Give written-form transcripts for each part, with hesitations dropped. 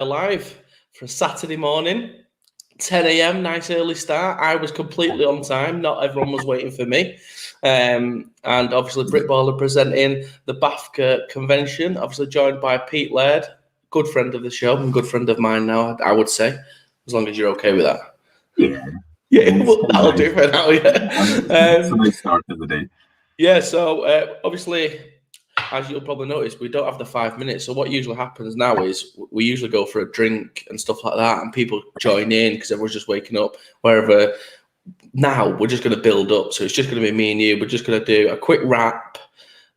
Alive for a Saturday morning, 10 a.m, nice early start. I was completely on time. Not everyone was waiting for me. And obviously Britt Baller presenting the BAFCA convention, obviously joined by Pete Laird, good friend of the show and good friend of mine now, I would say, as long as you're okay with that. Yeah, well, that'll do for now, yeah. It's a nice start to the day. Yeah, so obviously, as you'll probably notice, we don't have the 5 minutes. So what usually happens now is we usually go for a drink and stuff like that, and people join in because everyone's just waking up. Wherever now, we're just going to build up. So it's just going to be me and you. We're just going to do a quick rap,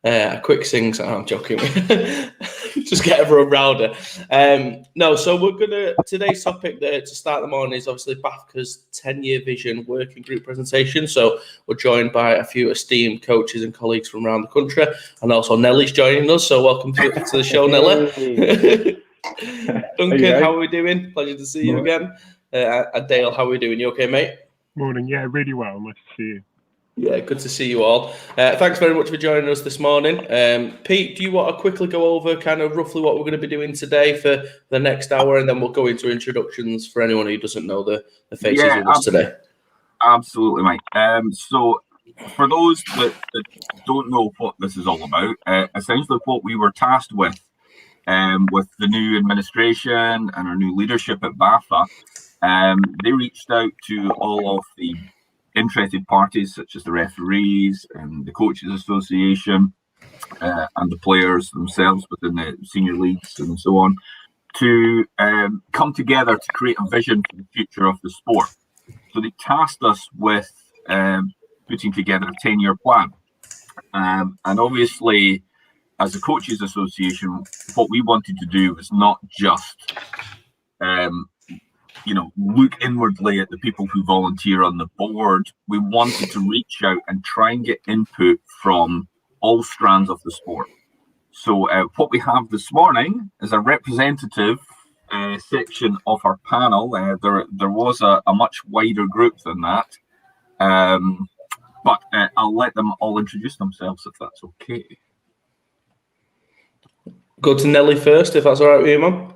a quick sing. I'm joking. Just get everyone rounder. No, so we're going to, today's topic there to start the morning is obviously BAFCA's 10-year vision working group presentation. So we're joined by a few esteemed coaches and colleagues from around the country, and also Nelly's joining us. So welcome to the show, Nelly. Duncan, how are we doing? Pleasure to see you again. And Dale, how are we doing? You okay, mate? Morning. Yeah, really well. Nice to see you. Yeah, good to see you all. Thanks very much for joining us this morning. Pete, do you want to quickly go over kind of roughly what we're going to be doing today for the next hour, and then we'll go into introductions for anyone who doesn't know the faces with us today? Absolutely, Mike. So for those that don't know what this is all about, essentially what we were tasked with the new administration and our new leadership at BAFCA, they reached out to all of the interested parties such as the referees and the coaches association and the players themselves within the senior leagues and so on to come together to create a vision for the future of the sport. So they tasked us with putting together a 10-year plan. And obviously, as a coaches association, what we wanted to do was not just look inwardly at the people who volunteer on the board. We wanted to reach out and try and get input from all strands of the sport. So what we have this morning is a representative section of our panel. There was a much wider group than that, but I'll let them all introduce themselves if that's okay. Go to Nelly first, if that's all right with you, Mum.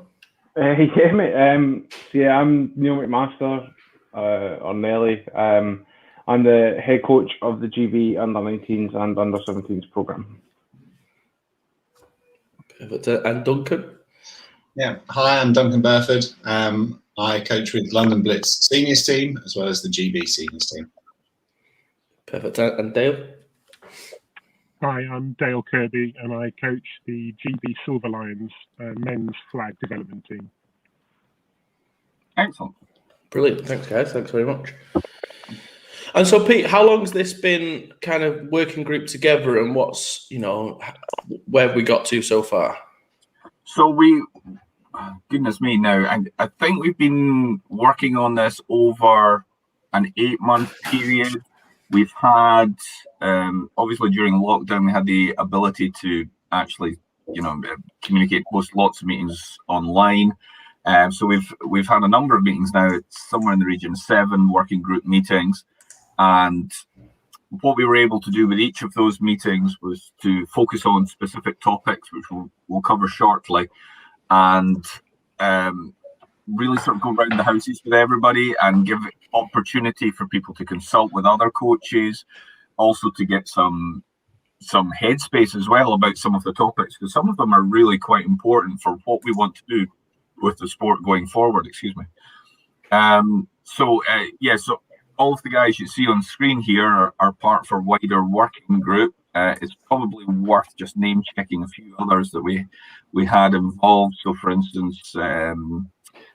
Yeah, mate. I'm Neil McMaster, or Nelly. I'm the head coach of the GB under-19s and under-17s programme. Perfect. And Duncan? Yeah, hi, I'm Duncan Burford. I coach with London Blitz seniors team as well as the GB seniors team. Perfect. And Dale? Hi, I'm Dale Kirby, and I coach the GB Silver Lions men's flag development team. Excellent. Brilliant. Thanks, guys. Thanks very much. And so, Pete, how long has this been kind of working group together, and what's, where have we got to so far? So goodness me now, I think we've been working on this over an 8-month period. We've had, obviously during lockdown, we had the ability to actually, communicate, post lots of meetings online. So we've had a number of meetings now. It's somewhere in the region of 7 working group meetings. And what we were able to do with each of those meetings was to focus on specific topics, which we'll cover shortly, and really sort of go around the houses with everybody and give opportunity for people to consult with other coaches, also to get some headspace as well about some of the topics, because some of them are really quite important for what we want to do with the sport going forward. So all of the guys you see on screen here are part of a wider working group. It's probably worth just name checking a few others that we had involved. So for instance,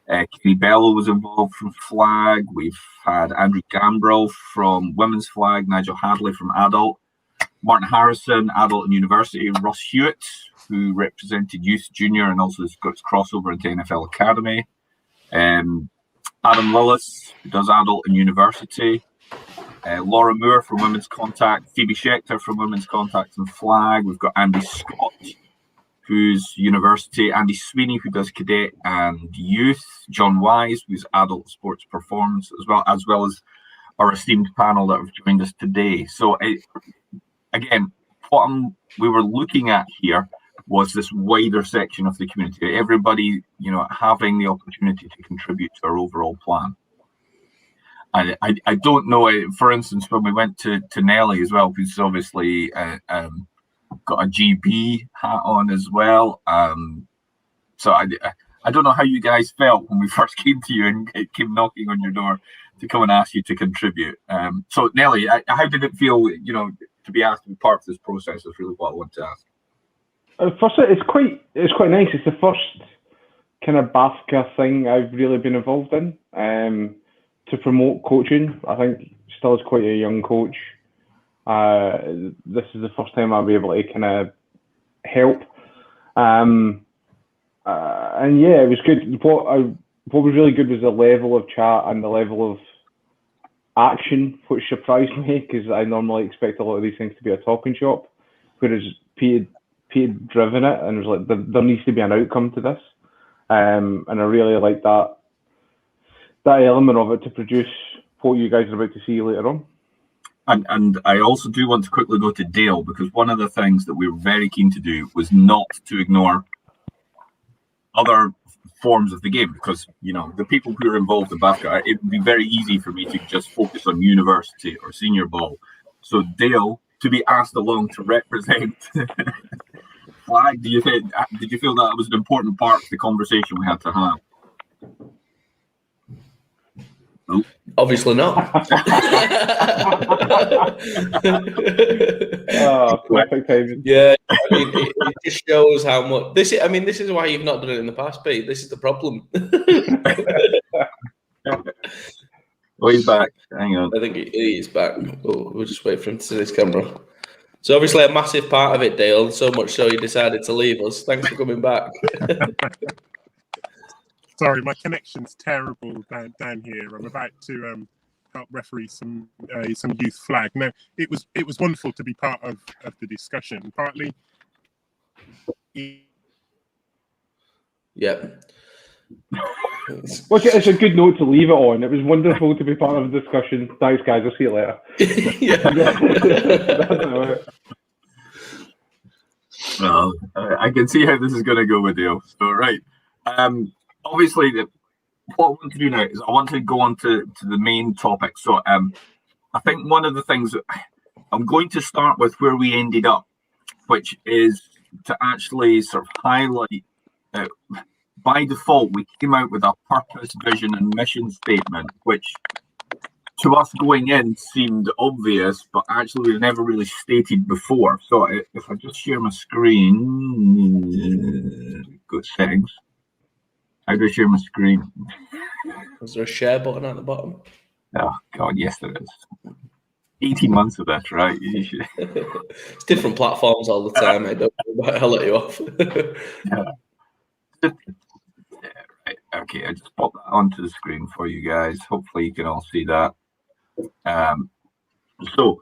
Kenny Bello was involved from Flag. We've had Andrew Gambrell from Women's Flag, Nigel Hadley from Adult, Martin Harrison, Adult and University, Ross Hewitt, who represented Youth Junior and also has got his crossover into NFL Academy, Adam Lillis, who does Adult and University, Laura Moore from Women's Contact, Phoebe Schechter from Women's Contact and Flag. We've got Andy Scott, who's University, Andy Sweeney, who does Cadet and Youth, John Wise, who's Adult Sports Performance, as well as our esteemed panel that have joined us today. So again, what we were looking at here was this wider section of the community, everybody, having the opportunity to contribute to our overall plan. And I don't know, for instance, when we went to Nelly as well, who's obviously got a GB hat on as well. So I don't know how you guys felt when we first came to you and it came knocking on your door to come and ask you to contribute. So Nelly, how did it feel, to be asked to be part of this process is really what I want to ask. First, it's quite nice. It's the first kind of BAFCA thing I've really been involved in to promote coaching. I think still is quite a young coach. This is the first time I'll be able to kind of help. And yeah, it was good. What was really good was the level of chat and the level of action, which surprised me because I normally expect a lot of these things to be a talking shop, whereas Pete had driven it and was like, there needs to be an outcome to this, and I really like that element of it to produce what you guys are about to see later on. And I also do want to quickly go to Dale, because one of the things that we were very keen to do was not to ignore other forms of the game, because the people who are involved in BAFCA, it would be very easy for me to just focus on university or senior ball. So Dale, to be asked along to represent Flag, did you feel that was an important part of the conversation we had to have? No? Obviously not. Oh, perfect timing. Yeah, I mean, it just shows how much this is why you've not done it in the past, Pete. This is the problem. Oh, he's back. Hang on. I think he is back. We'll just wait for him to see this camera. So obviously a massive part of it, Dale, so much so you decided to leave us. Thanks for coming back. Sorry, my connection's terrible down here. I'm about to help referee some youth flag. No, it was wonderful to be part of the discussion. Partly, yeah. Well, it's a good note to leave it on. It was wonderful to be part of the discussion. Thanks, guys. I'll see you later. Well, I can see how this is going to go with you. So, right. Obviously, what I want to do now is I want to go on to the main topic. So, I think one of the things that I'm going to start with where we ended up, which is to actually sort of highlight. By default, we came out with a purpose, vision, and mission statement, which to us going in seemed obvious, but actually we never really stated before. So if I just share my screen, go to settings. How do I share my screen? Is there a share button at the bottom? Oh, God, yes, there is. 18 months of this, right? It's different platforms all the time. I'll let you off. Yeah. Right, okay, I just popped that onto the screen for you guys. Hopefully you can all see that. So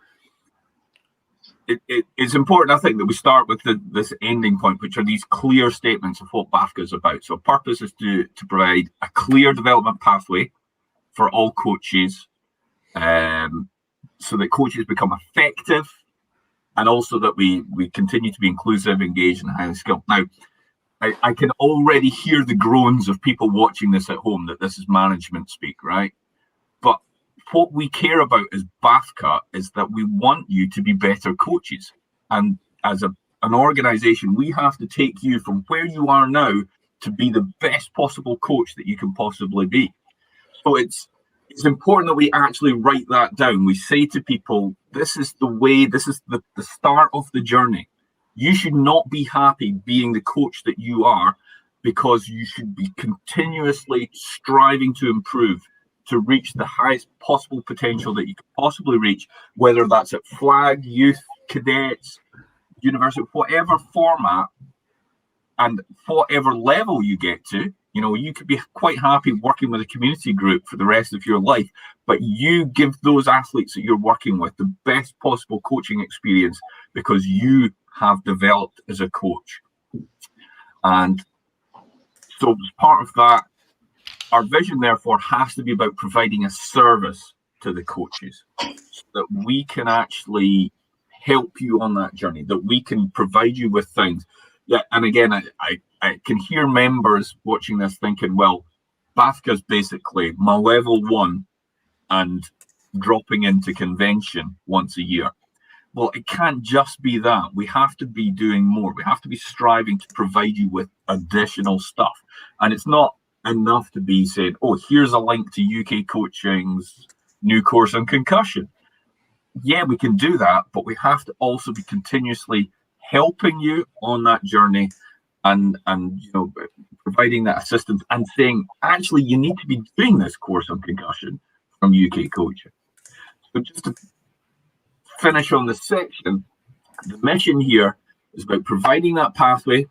it's important, I think, that we start with this ending point, which are these clear statements of what BAFCA is about. So purpose is to provide a clear development pathway for all coaches, so that coaches become effective, and also that we continue to be inclusive, engaged, and highly skilled. Now, I can already hear the groans of people watching this at home that this is management speak, right? But what we care about as BAFCA is that we want you to be better coaches. And as an organization, we have to take you from where you are now to be the best possible coach that you can possibly be. So it's important that we actually write that down. We say to people, this is the way, this is the start of the journey. You should not be happy being the coach that you are, because you should be continuously striving to improve, to reach the highest possible potential that you could possibly reach, whether that's at flag, youth, cadets, university, whatever format and whatever level you get to. You could be quite happy working with a community group for the rest of your life, but you give those athletes that you're working with the best possible coaching experience because you have developed as a coach. And so as part of that, our vision therefore has to be about providing a service to the coaches so that we can actually help you on that journey, that we can provide you with things. Yeah, and again, I can hear members watching this thinking, well, BAFCA is basically my level 1 and dropping into convention once a year. Well, it can't just be that. We have to be doing more. We have to be striving to provide you with additional stuff. And it's not enough to be saying, oh, here's a link to UK Coaching's new course on concussion. Yeah, we can do that, but we have to also be continuously helping you on that journey and providing that assistance and saying, actually, you need to be doing this course on concussion from UK Coaching. So just to finish on this section, the mission here is about providing that pathway.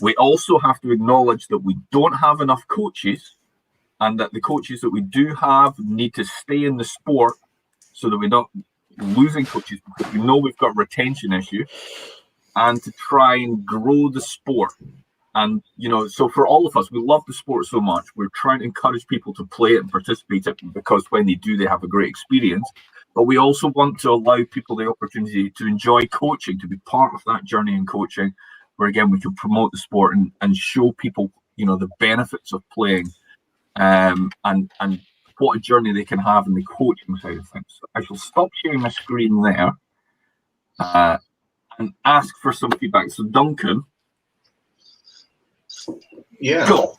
We also have to acknowledge that we don't have enough coaches, and that the coaches that we do have need to stay in the sport so that we're not losing coaches, because we know we've got retention issues, and to try and grow the sport. And, so for all of us, we love the sport so much. We're trying to encourage people to play it and participate in it, because when they do, they have a great experience. But we also want to allow people the opportunity to enjoy coaching, to be part of that journey in coaching, where, again, we can promote the sport and show people, the benefits of playing and what a journey they can have in the coaching side of things. So I shall stop sharing my screen there and ask for some feedback. So, Duncan. Yeah. Go.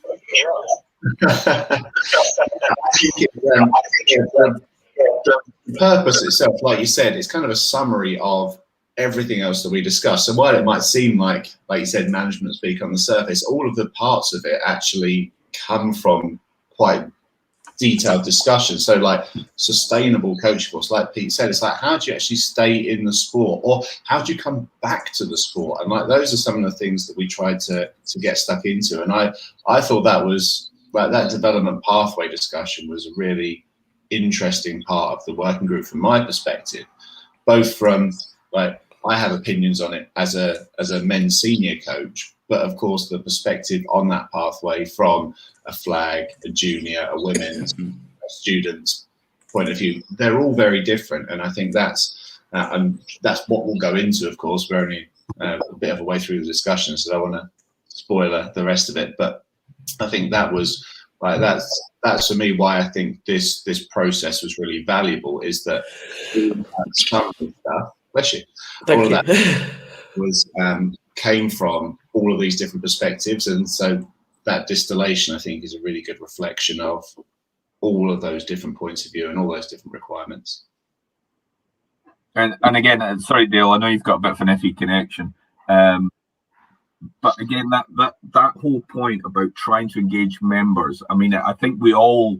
The purpose itself, like you said, it's kind of a summary of everything else that we discussed. So while it might seem like you said, management speak on the surface, all of the parts of it actually come from quite detailed discussion. So like sustainable coaching course, like Pete said, it's like, how do you actually stay in the sport, or how do you come back to the sport? And like, those are some of the things that we tried to get stuck into. And I thought that was like, that development pathway discussion was a really interesting part of the working group from my perspective, both from like, I have opinions on it as a men's senior coach, but of course the perspective on that pathway from a flag, a junior, a women's, a student's point of view, they're all very different. And I think that's what we'll go into. Of course, we're only a bit of a way through the discussion, so I don't want to spoil the rest of it. But I think that was like, that's for me why I think this process was really valuable, is that stuff, bless you, Thank all you. of that was came from all of these different perspectives, and so that distillation, I think, is a really good reflection of all of those different points of view and all those different requirements. And again, sorry, Dale, I know you've got a bit of an iffy connection, but again, that whole point about trying to engage members, I mean, I think we all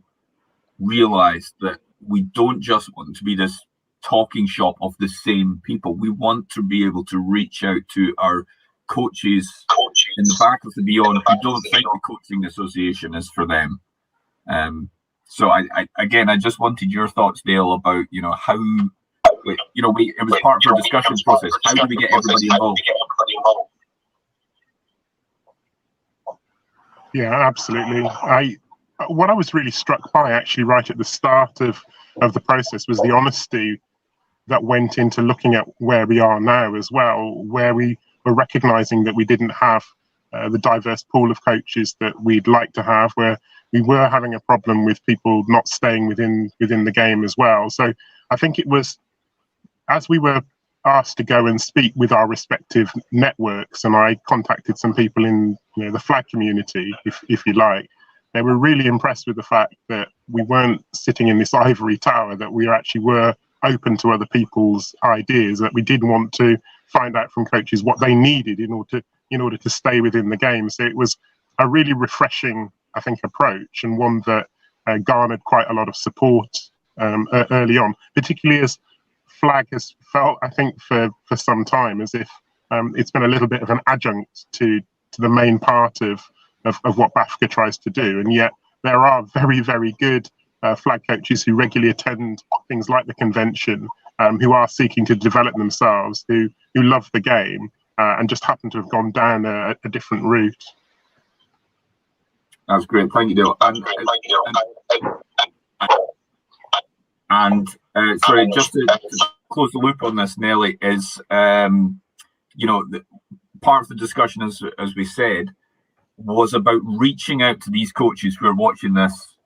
realise that we don't just want to be this talking shop of the same people. We want to be able to reach out to our coaches in the back of the beyond who don't think the coaching association is for them. So I just wanted your thoughts, Dale, about how it was part of our discussion process. How do we get everybody involved? Yeah, absolutely. What I was really struck by, actually, right at the start of the process, was the honesty that went into looking at where we are now as well, where we were recognizing that we didn't have the diverse pool of coaches that we'd like to have, where we were having a problem with people not staying within the game as well. So I think it was, as we were asked to go and speak with our respective networks, and I contacted some people in the flag community, if you like, they were really impressed with the fact that we weren't sitting in this ivory tower, that we actually were open to other people's ideas, that we did want to find out from coaches what they needed in order to stay within the game. So it was a really refreshing, I think, approach, and one that garnered quite a lot of support early on, particularly as flag has felt, I think, for some time, as if it's been a little bit of an adjunct to the main part of what BAFCA tries to do. And yet there are very, very good flag coaches who regularly attend things like the convention, who are seeking to develop themselves, who love the game, and just happen to have gone down a different route. That's great. Thank you, Dale. And sorry, just to close the loop on this, Nelly, is part of the discussion, as we said, was about reaching out to these coaches who are watching this,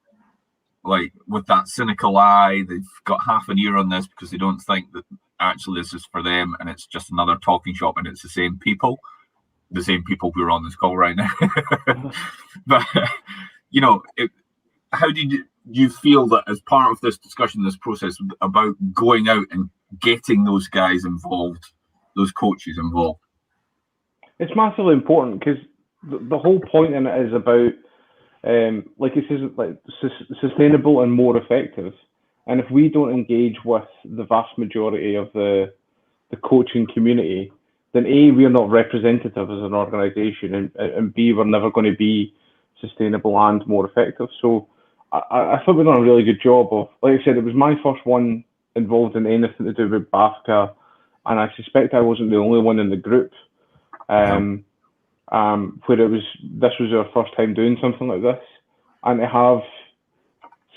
like with that cynical eye. They've got half an ear on this because they don't think that actually this is for them, and it's just another talking shop, and it's the same people who are on this call right now. But how did you feel that as part of this discussion, this process about going out and getting those guys involved, those coaches involved? It's massively important because the whole point in it is about, like it says, like sustainable and more effective. And if we don't engage with the vast majority of the coaching community, then A, we're not representative as an organisation, and B, we're never going to be sustainable and more effective. So I thought we've done a really good job of, like I said, it was my first one involved in anything to do with BAFCA, and I suspect I wasn't the only one in the group. Where this was our first time doing something like this, and to have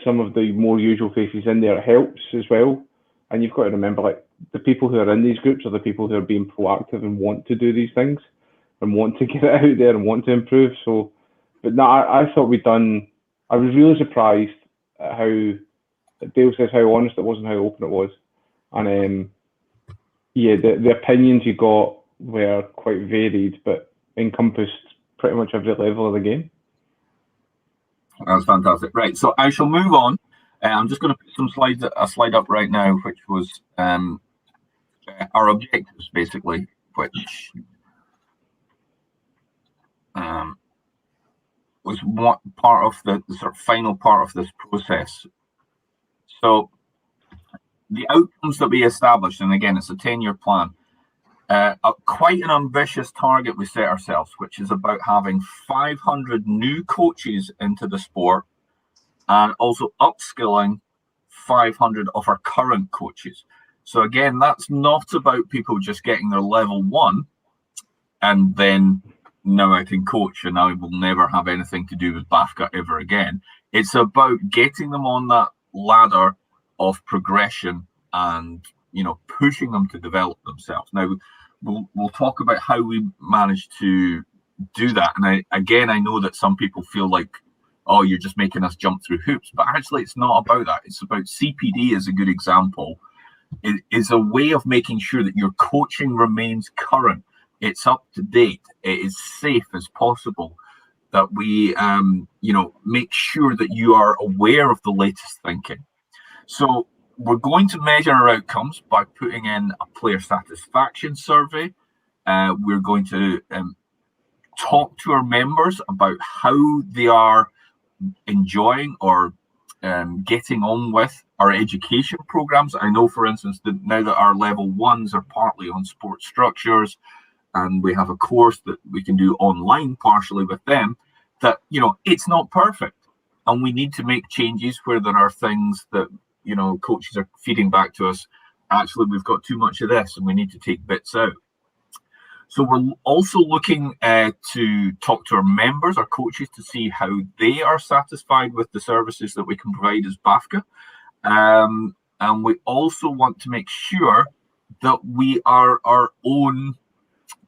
some of the more usual faces in there helps as well. And you've got to remember, like, the people who are in these groups are the people who are being proactive and want to do these things and want to get it out there and want to improve. So, but no, I thought we'd done. I was really surprised at how Dale says how honest it was and how open it was, and the opinions you got were quite varied, but encompassed pretty much every level of the game. That's fantastic. Right, so I shall move on. I'm just going to put a slide up right now, which was our objectives, basically, which was what part of the sort of final part of this process. So the outcomes that we established, and again, it's a 10-year plan, quite an ambitious target we set ourselves, which is about having 500 new coaches into the sport and also upskilling 500 of our current coaches. So again, that's not about people just getting their level 1 and then now I can coach and I will never have anything to do with BAFCA ever again. It's about getting them on that ladder of progression and pushing them to develop themselves. Now, we'll talk about how we managed to do that. And I know that some people feel like, oh, you're just making us jump through hoops. But actually, it's not about that. It's about CPD is a good example. It is a way of making sure that your coaching remains current. It's up to date. It is safe as possible. That we, make sure that you are aware of the latest thinking. So we're going to measure our outcomes by putting in a player satisfaction survey. We're going to talk to our members about how they are enjoying or getting on with our education programs. I know, for instance, that now that our level 1s are partly on sports structures, and we have a course that we can do online partially with them, that, it's not perfect. And we need to make changes where there are things that, coaches are feeding back to us. Actually, we've got too much of this and we need to take bits out. So we're also looking to talk to our members, our coaches, to see how they are satisfied with the services that we can provide as BAFCA. And we also want to make sure that we are our own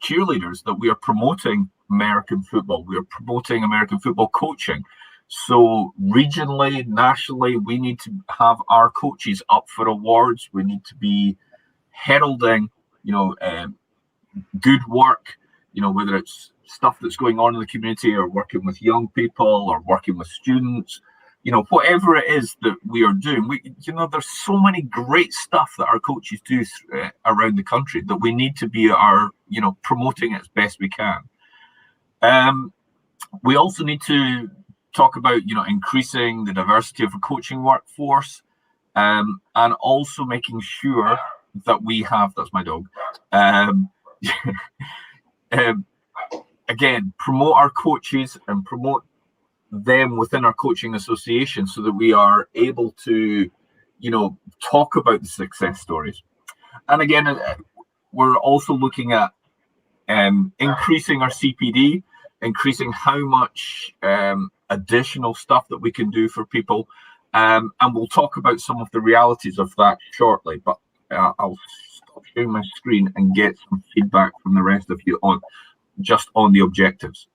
cheerleaders, that we are promoting American football. We are promoting American football coaching. So regionally, nationally, we need to have our coaches up for awards. We need to be heralding, good work, whether it's stuff that's going on in the community or working with young people or working with students, whatever it is that we are doing. There's so many great stuff that our coaches do around the country that we need to be promoting it as best we can. We also need to talk about, increasing the diversity of a coaching workforce, and also making sure that we have, that's my dog, again, promote our coaches and promote them within our coaching association so that we are able to, talk about the success stories. And again, we're also looking at increasing our CPD, increasing how much additional stuff that we can do for people. And we'll talk about some of the realities of that shortly, but I'll stop sharing my screen and get some feedback from the rest of you just on the objectives.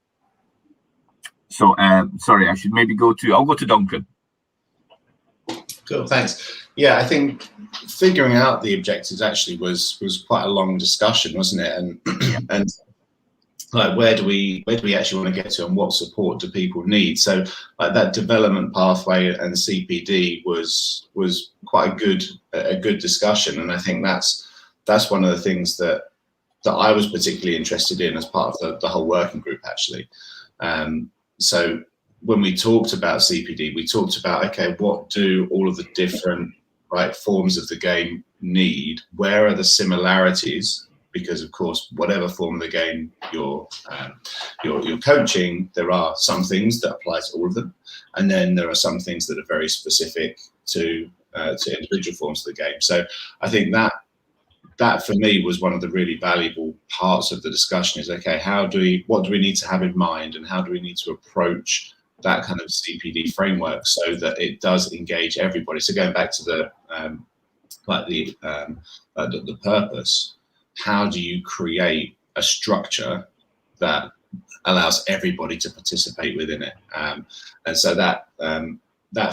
So, sorry, I should maybe I'll go to Duncan. Cool, thanks. Yeah, I think figuring out the objectives actually was quite a long discussion, wasn't it? And like, where do we actually want to get to, and what support do people need? So like that development pathway and CPD was quite a good discussion, and I think that's one of the things that I was particularly interested in as part of the whole working group, actually. So when we talked about CPD, we talked about, okay, what do all of the different forms of the game need? Where are the similarities? Because of course, whatever form of the game you're coaching, there are some things that apply to all of them, and then there are some things that are very specific to individual forms of the game. So I think that for me was one of the really valuable parts of the discussion. Is, okay, what do we need to have in mind, and how do we need to approach that kind of CPD framework so that it does engage everybody? So going back to the purpose, how do you create a structure that allows everybody to participate within it? And so that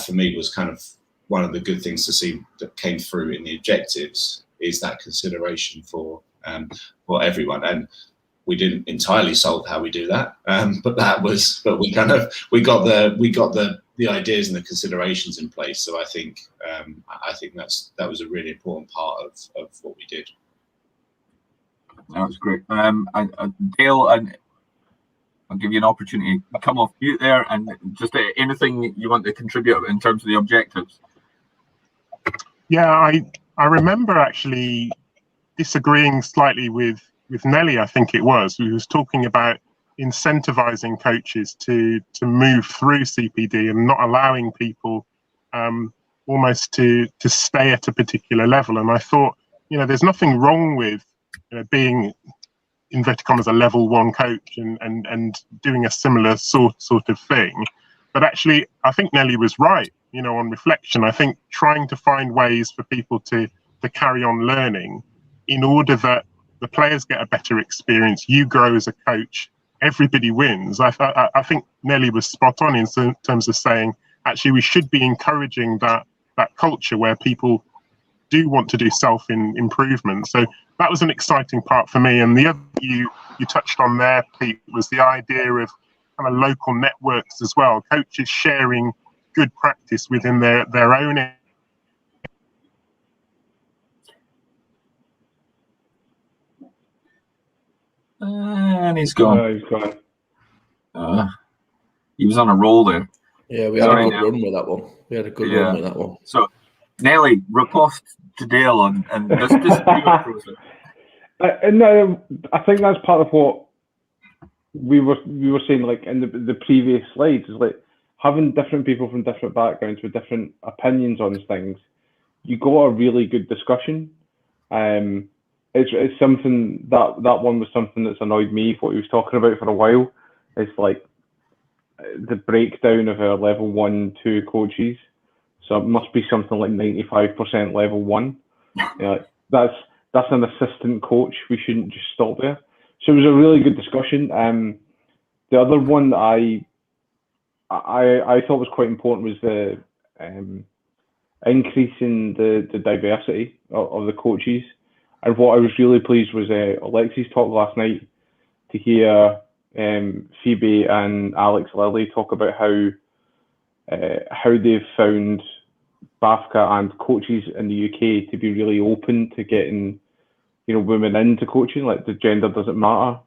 for me was kind of one of the good things to see that came through in the objectives, is that consideration for everyone. And we didn't entirely solve how we do that, but we got the ideas and the considerations in place. So I think that was a really important part of what we did. That was great. Dale, I'll give you an opportunity to come off mute there, and just anything you want to contribute in terms of the objectives. Yeah, I remember actually disagreeing slightly with Nelly, I think it was, who was talking about incentivizing coaches to move through CPD and not allowing people almost to stay at a particular level. And I thought, there's nothing wrong with being, inverted commas, a level 1 coach and doing a similar sort of thing. But actually, I think Nelly was right. On reflection, I think trying to find ways for people to carry on learning in order that the players get a better experience, you grow as a coach, everybody wins. I think Nelly was spot on in terms of saying, actually, we should be encouraging that culture where people do want to do self-improvement. So that was an exciting part for me. And the other you touched on there, Pete, was the idea of kind of local networks as well, coaches sharing good practice within their own. And he's gone. He's gone. He was on a roll there. Yeah, we had a good run with that one. Run with that one. So, Nelly, riposte to Dale and this process. No, I think that's part of what we were saying, like in the previous slides, is like having different people from different backgrounds with different opinions on things. You got a really good discussion. It's something that one was something that's annoyed me, what he was talking about for a while. It's like the breakdown of our level 1, 2 coaches. So it must be something like 95% level 1. That's an assistant coach. We shouldn't just stop there. So it was a really good discussion. The other one that I thought was quite important was the increase in the diversity of the coaches. And what I was really pleased was Alexi's talk last night, to hear Phoebe and Alex Lilly talk about how they've found BAFCA and coaches in the UK to be really open to getting women into coaching. Like, the gender doesn't matter,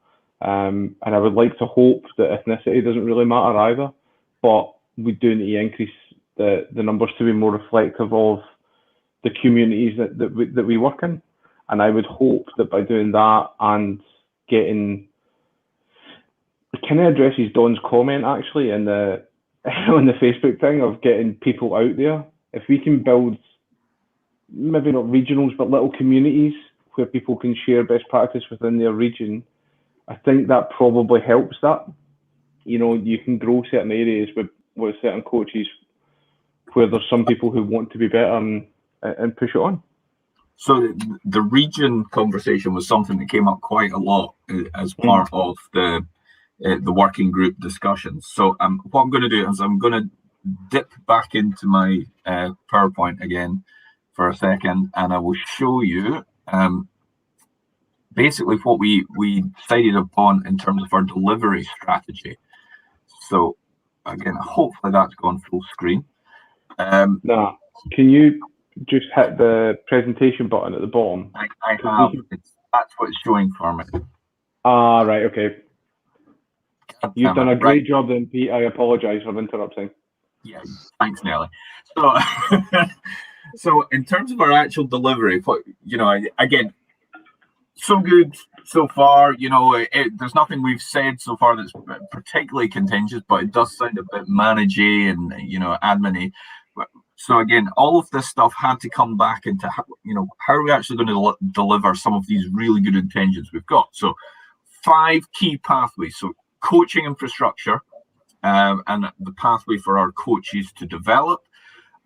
and I would like to hope that ethnicity doesn't really matter either. But we do need to increase the numbers to be more reflective of the communities that we work in. And I would hope that by doing that and getting, it kind of addresses Don's comment actually in the on the Facebook thing of getting people out there. If we can build, maybe not regionals, but little communities where people can share best practice within their region, I think that probably helps that. You can grow certain areas with certain coaches where there's some people who want to be better and push it on. So the region conversation was something that came up quite a lot as part of the working group discussions. So what I'm going to do is I'm going to dip back into my PowerPoint again for a second, and I will show you basically what we decided upon in terms of our delivery strategy. So again, hopefully that's gone full screen. No, can you just hit the presentation button at the bottom? I have. That's what it's showing for me. Ah, right, okay. You've done a great Right. job then, Pete. I apologise for interrupting. Yeah, thanks, Nelly. So, so in terms of our actual delivery, again, so good so far. There's nothing we've said so far that's particularly contentious, but it does sound a bit managey and admin-y. So again, all of this stuff had to come back into how are we actually going to deliver some of these really good intentions we've got. So 5 key pathways. So coaching infrastructure, and the pathway for our coaches to develop,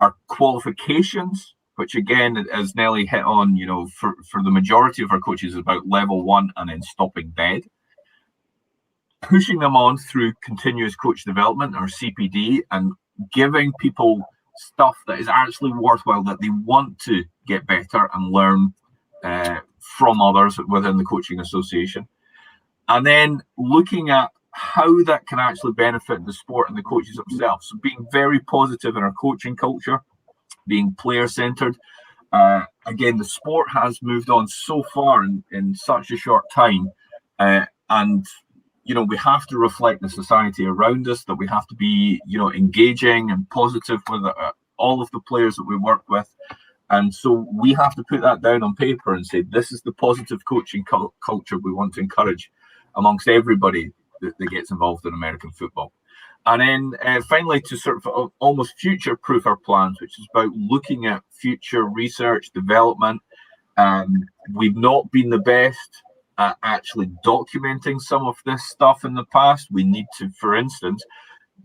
our qualifications, which again, as Nelly hit on, for the majority of our coaches is about level 1 and then stopping dead. Pushing them on through continuous coach development, or CPD, and giving people stuff that is actually worthwhile, that they want to get better and learn from others within the coaching association. And then looking at how that can actually benefit the sport and the coaches themselves. So being very positive in our coaching culture, being player-centered. Again, the sport has moved on so far in such a short time. And we have to reflect the society around us, that we have to be, engaging and positive with all of the players that we work with. And so we have to put that down on paper and say, this is the positive coaching culture we want to encourage amongst everybody that gets involved in American football. And then finally, to sort of almost future-proof our plans, which is about looking at future research, development. We've not been the best at actually documenting some of this stuff in the past. We need to, for instance,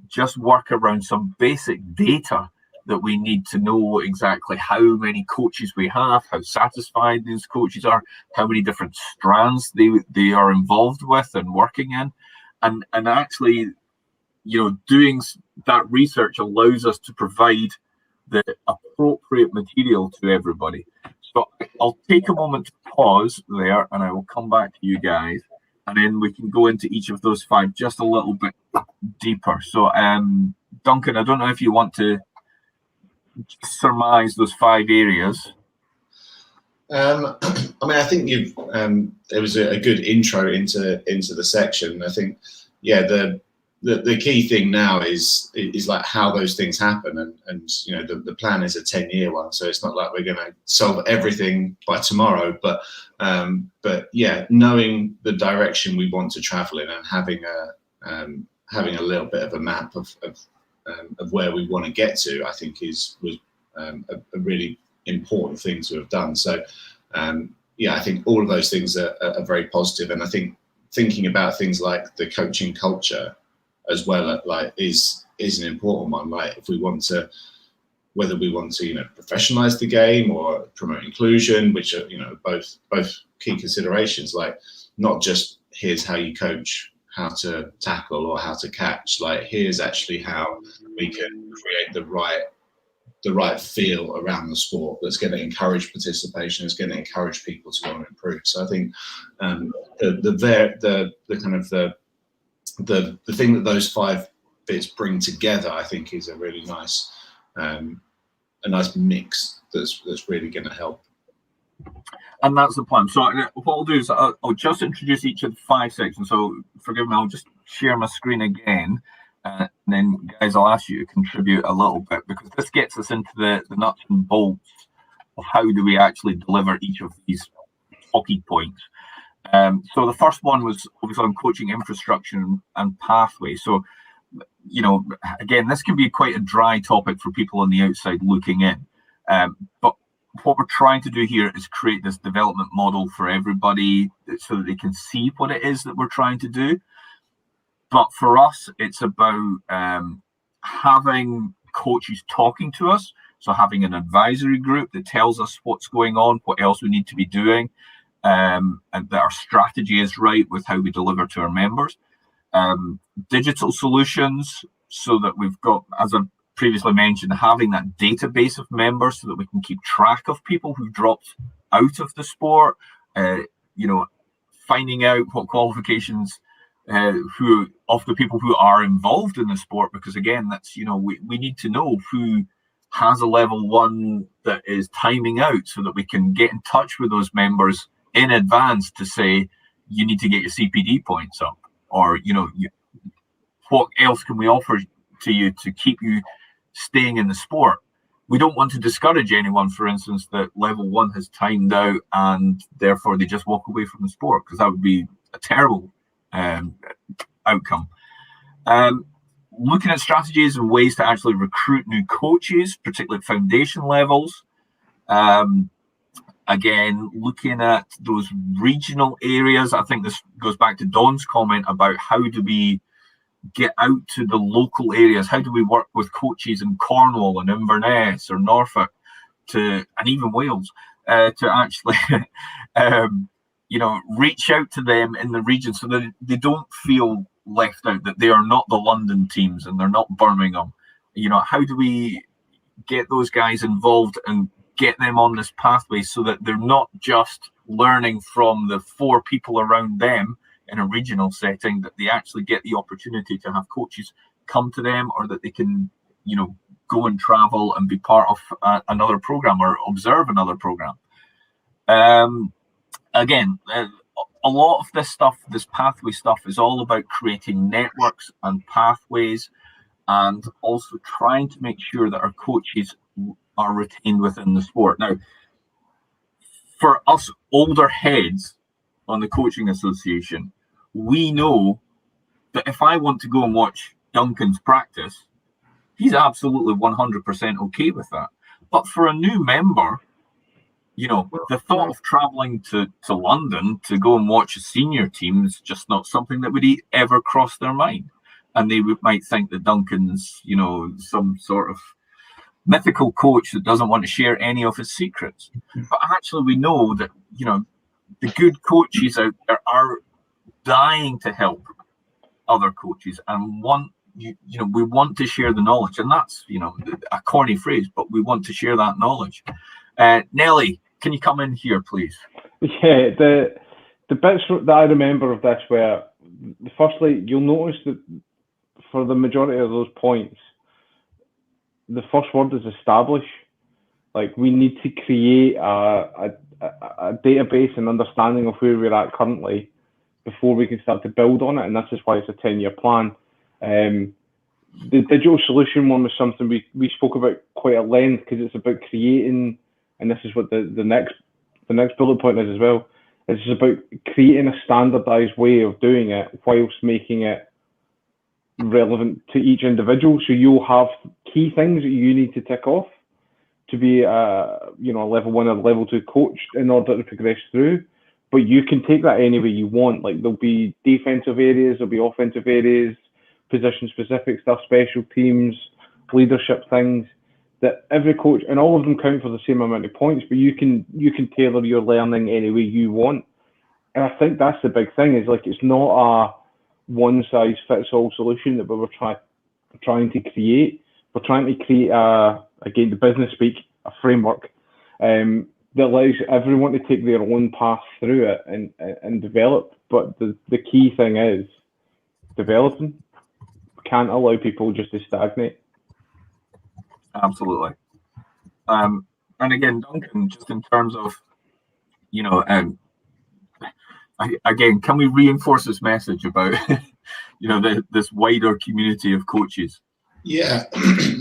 just work around some basic data that we need to know exactly how many coaches we have, how satisfied these coaches are, how many different strands they are involved with and working in. And actually, doing that research allows us to provide the appropriate material to everybody. So I'll take a moment to pause there, and I will come back to you guys, and then we can go into each of those 5 just a little bit deeper. So, Duncan, I don't know if you want to surmise those 5 areas. I think you've. It was a good intro into the section. I think, the key thing now is like how those things happen, and the plan is a 10-year one, so it's not like we're going to solve everything by tomorrow. But knowing the direction we want to travel in and having a little bit of a map of where we want to get to, I think was a really important thing to have done. So I think all of those things are very positive, and I think thinking about things like the coaching culture as well, is an important one. Like, if we want to, whether we want to professionalize the game or promote inclusion, which are both key considerations. Like, not just here's how you coach how to tackle or how to catch. Like, here's actually how we can create the right feel around the sport that's going to encourage participation, is going to encourage people to want to improve. So I think the thing that those 5 bits bring together, I think, is a really nice mix that's really going to help. And that's the plan. So what I'll do is I'll just introduce each of the 5 sections. So forgive me, I'll just share my screen again. And then, guys, I'll ask you to contribute a little bit, because this gets us into the nuts and bolts of how do we actually deliver each of these talking points. So the first one was obviously on coaching infrastructure and pathway. So, again, this can be quite a dry topic for people on the outside looking in. But what we're trying to do here is create this development model for everybody so that they can see what it is that we're trying to do. But for us, it's about having coaches talking to us So having an advisory group that tells us what's going on, what else we need to be doing, and that our strategy is right with how we deliver to our members. Digital solutions, so that we've got, as I previously mentioned, having that database of members so that we can keep track of people who've dropped out of the sport, finding out what qualifications who of the people who are involved in the sport, because again, that's we need to know who has a level 1 that is timing out, so that we can get in touch with those members in advance to say you need to get your CPD points up, or what else can we offer to you to keep you staying in the sport. We don't want to discourage anyone, for instance, that level 1 has timed out and therefore they just walk away from the sport, because that would be a terrible outcome. Looking at strategies and ways to actually recruit new coaches, particularly at foundation levels. Again, looking at those regional areas. I think this goes back to Don's comment about how do we get out to the local areas? How do we work with coaches in Cornwall and Inverness or Norfolk and even Wales to actually reach out to them in the region, so that they don't feel left out, that they are not the London teams and they're not Birmingham. How do we get those guys involved and get them on this pathway, so that they're not just learning from the 4 people around them in a regional setting, that they actually get the opportunity to have coaches come to them, or that they can go and travel and be part of another program or observe another program. Again, a lot of this stuff, this pathway stuff, is all about creating networks and pathways, and also trying to make sure that our coaches are retained within the sport. Now, for us older heads on the Coaching Association, we know that if I want to go and watch Duncan's practice, he's absolutely 100% okay with that. But for a new member, the thought of traveling to London to go and watch a senior team is just not something that would ever cross their mind. And they might think that Duncan's, some sort of mythical coach that doesn't want to share any of his secrets. But actually, we know that, the good coaches out there are dying to help other coaches and we want to share the knowledge. And that's, a corny phrase, but we want to share that knowledge. Nelly, can you come in here, please? Yeah, the bits that I remember of this were, firstly, you'll notice that for the majority of those points, the first word is establish. Like, we need to create a database and understanding of where we're at currently before we can start to build on it, and this is why it's a 10-year plan. The digital solution one was something we spoke about quite at length, because it's about creating, and this is what the next bullet point is as well. It's about creating a standardized way of doing it whilst making it relevant to each individual. So you'll have key things that you need to tick off to be a level 1 or level 2 coach in order to progress through. But you can take that any way you want. Like, there'll be defensive areas, there'll be offensive areas, position-specific stuff, special teams, leadership things, that every coach, and all of them count for the same amount of points, but you can tailor your learning any way you want. And I think that's the big thing, is like, it's not a one-size-fits-all solution that we were trying to create. We're trying to create, again, the business speak, a framework that allows everyone to take their own path through it and develop. But the key thing is developing. We can't allow people just to stagnate. Absolutely. And again, Duncan, just in terms of, again, can we reinforce this message about, this wider community of coaches? Yeah,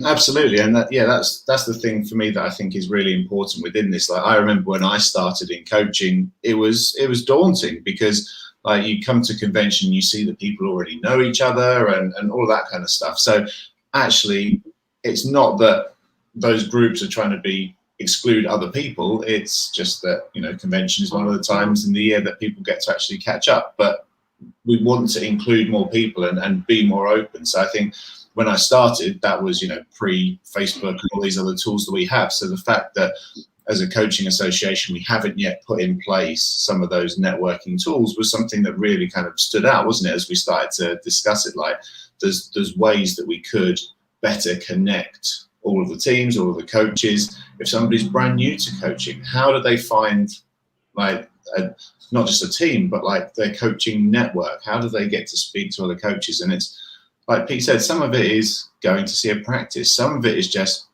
absolutely. And that's the thing for me that I think is really important within this. Like, I remember when I started in coaching, it was daunting, because like, you come to convention, you see that people already know each other and all that kind of stuff. So actually, it's not that those groups are trying to exclude other people. It's just that, convention is one of the times in the year that people get to actually catch up. But we want to include more people and be more open. So I think when I started, that was, pre-Facebook and all these other tools that we have. So the fact that as a coaching association, we haven't yet put in place some of those networking tools was something that really kind of stood out, wasn't it? As we started to discuss it, like there's ways that we could better connect all of the teams, all of the coaches. If somebody's brand new to coaching, how do they find not just a team, but like their coaching network? How do they get to speak to other coaches? And it's like Pete said, some of it is going to see a practice. Some of it is just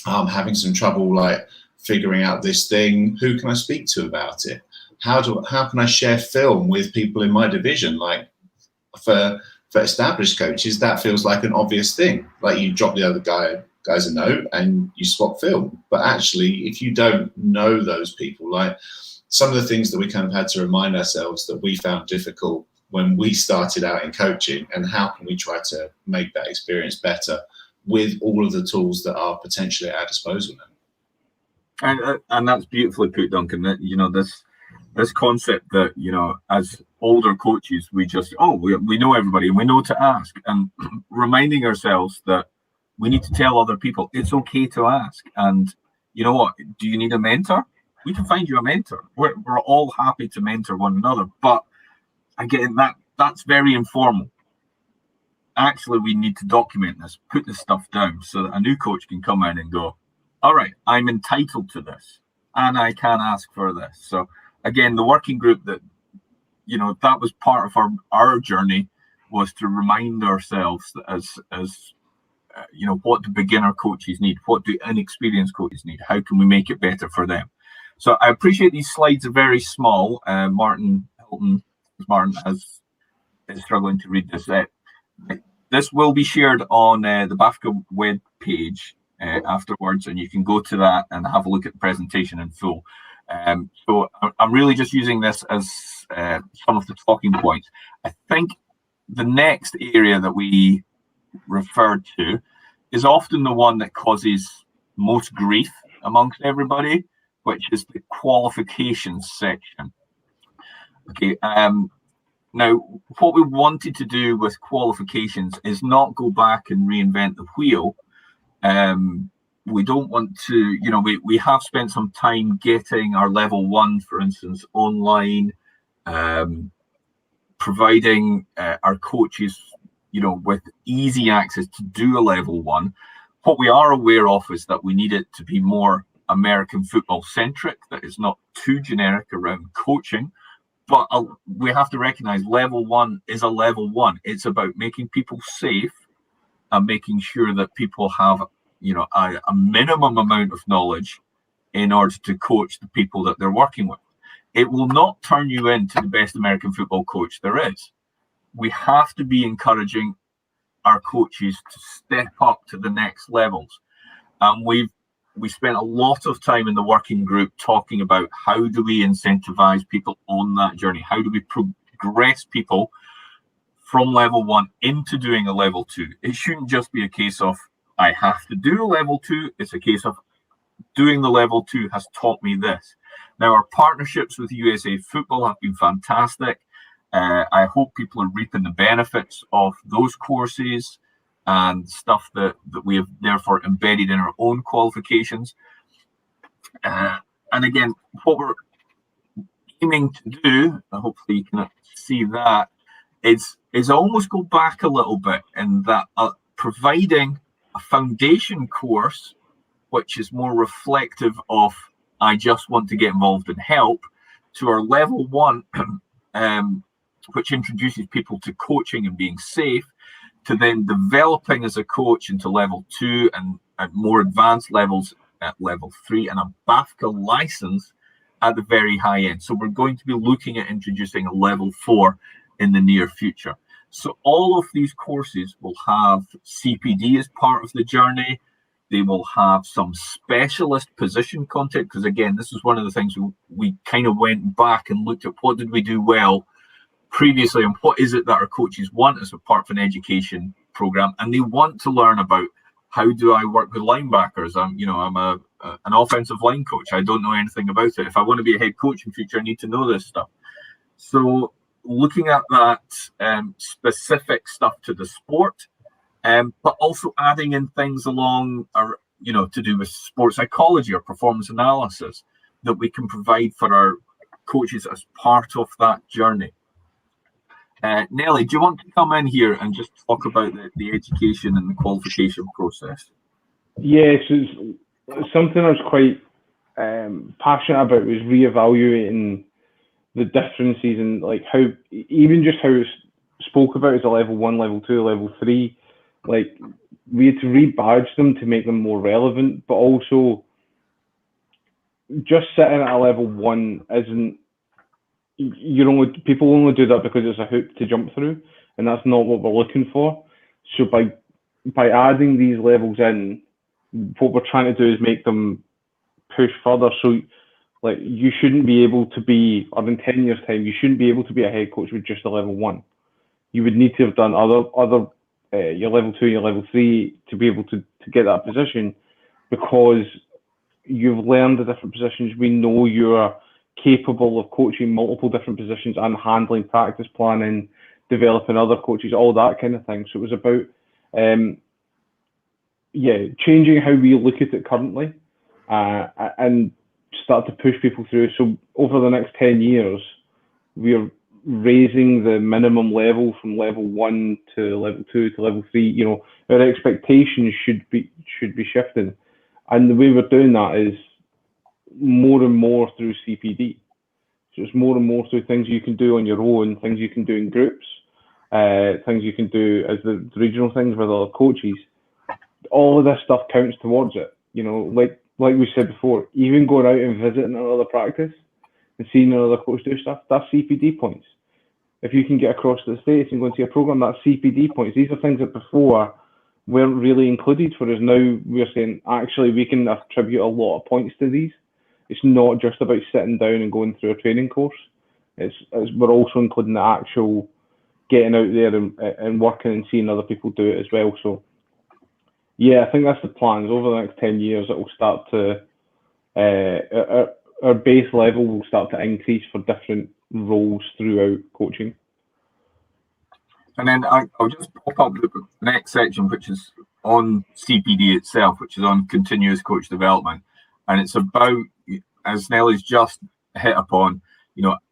having some trouble, like figuring out this thing. Who can I speak to about it? How can I share film with people in my division? Like for established coaches, that feels like an obvious thing. Like you drop the other guys a note and you swap film. But actually, if you don't know those people, like some of the things that we kind of had to remind ourselves that we found difficult when we started out in coaching, and how can we try to make that experience better with all of the tools that are potentially at our disposal now. And that's beautifully put, Duncan. That this concept that as older coaches, we just we know everybody and we know to ask, and reminding ourselves that we need to tell other people it's okay to ask. And you know what? Do you need a mentor? We can find you a mentor. We're all happy to mentor one another, but again, that's very informal. Actually, we need to document this, put this stuff down, so that a new coach can come in and go, all right, I'm entitled to this, and I can ask for this. So again, the working group that was part of our journey was to remind ourselves that as what do beginner coaches need, what do inexperienced coaches need, how can we make it better for them? So I appreciate these slides are very small. Martin is struggling to read this. This will be shared on the BAFCA web page afterwards, and you can go to that and have a look at the presentation in full. So I'm really just using this as some of the talking points. I think the next area that we referred to is often the one that causes most grief amongst everybody, which is the qualifications section. Okay. Now, what we wanted to do with qualifications is not go back and reinvent the wheel. We don't want to, we have spent some time getting our level 1, for instance, online, providing our coaches, with easy access to do a level 1. What we are aware of is that we need it to be more American football centric, that is not too generic around coaching. But we have to recognize level 1 is a level 1. It's about making people safe and making sure that people have, a minimum amount of knowledge in order to coach the people that they're working with. It will not turn you into the best American football coach there is. We have to be encouraging our coaches to step up to the next levels. And we spent a lot of time in the working group talking about how do we incentivize people on that journey? How do we progress people from level 1 into doing a level 2? It shouldn't just be a case of, I have to do a level 2. It's a case of doing the level 2 has taught me this. Now, our partnerships with USA Football have been fantastic. I hope people are reaping the benefits of those courses and stuff that we have therefore embedded in our own qualifications. And again, what we're aiming to do, hopefully you can see that, is almost go back a little bit in that providing a foundation course, which is more reflective of, I just want to get involved and help, to our level 1, which introduces people to coaching and being safe, to then developing as a coach into level 2 and at more advanced levels at level 3, and a BAFCA license at the very high end. So we're going to be looking at introducing a level 4 in the near future. So all of these courses will have CPD as part of the journey. They will have some specialist position content, because again, this is one of the things we kind of went back and looked at what did we do well previously and what is it that our coaches want as a part of an education program. And they want to learn about, how do I work with linebackers? I'm an offensive line coach. I don't know anything about it. If I want to be a head coach in future, I need to know this stuff. So looking at that specific stuff to the sport, but also adding in things along, to do with sports psychology or performance analysis that we can provide for our coaches as part of that journey. Nelly, do you want to come in here and just talk about the education and the qualification process? Yes, it's something I was quite passionate about, was reevaluating the differences and like how, even just how it's spoke about as a level 1, level 2, level 3, like we had to rebadge them to make them more relevant, but also just sitting at a level 1 isn't, people only do that because it's a hoop to jump through, and that's not what we're looking for. So by adding these levels in, what we're trying to do is make them push further. So like you shouldn't be able to be, or in 10 years time, you shouldn't be able to be a head coach with just a level 1. You would need to have done other your level 2, your level 3 to be able to get that position, because you've learned the different positions. We know you're capable of coaching multiple different positions and handling practice planning, developing other coaches, all that kind of thing. So it was about changing how we look at it currently, and start to push people through. So over the next 10 years, we're raising the minimum level from level 1 to level 2 to level 3. Our expectations should be shifting, and the way we're doing that is more and more through CPD. So it's more and more through things you can do on your own, things you can do in groups, things you can do as the regional things with other coaches. All of this stuff counts towards it. Like we said before, even going out and visiting another practice and seeing another coach do stuff, that's CPD points. If you can get across to the States and go and see a program, that's CPD points. These are things that before weren't really included for us. Now we're saying, actually, we can attribute a lot of points to these. It's not just about sitting down and going through a training course. We're also including the actual getting out there and working and seeing other people do it as well. So, yeah, I think that's the plans. Over the next 10 years, it will start to, our base level will start to increase for different roles throughout coaching. And then I'll just pop up the next section, which is on CPD itself, which is on continuous coach development. And it's about, as Nelly's just hit upon,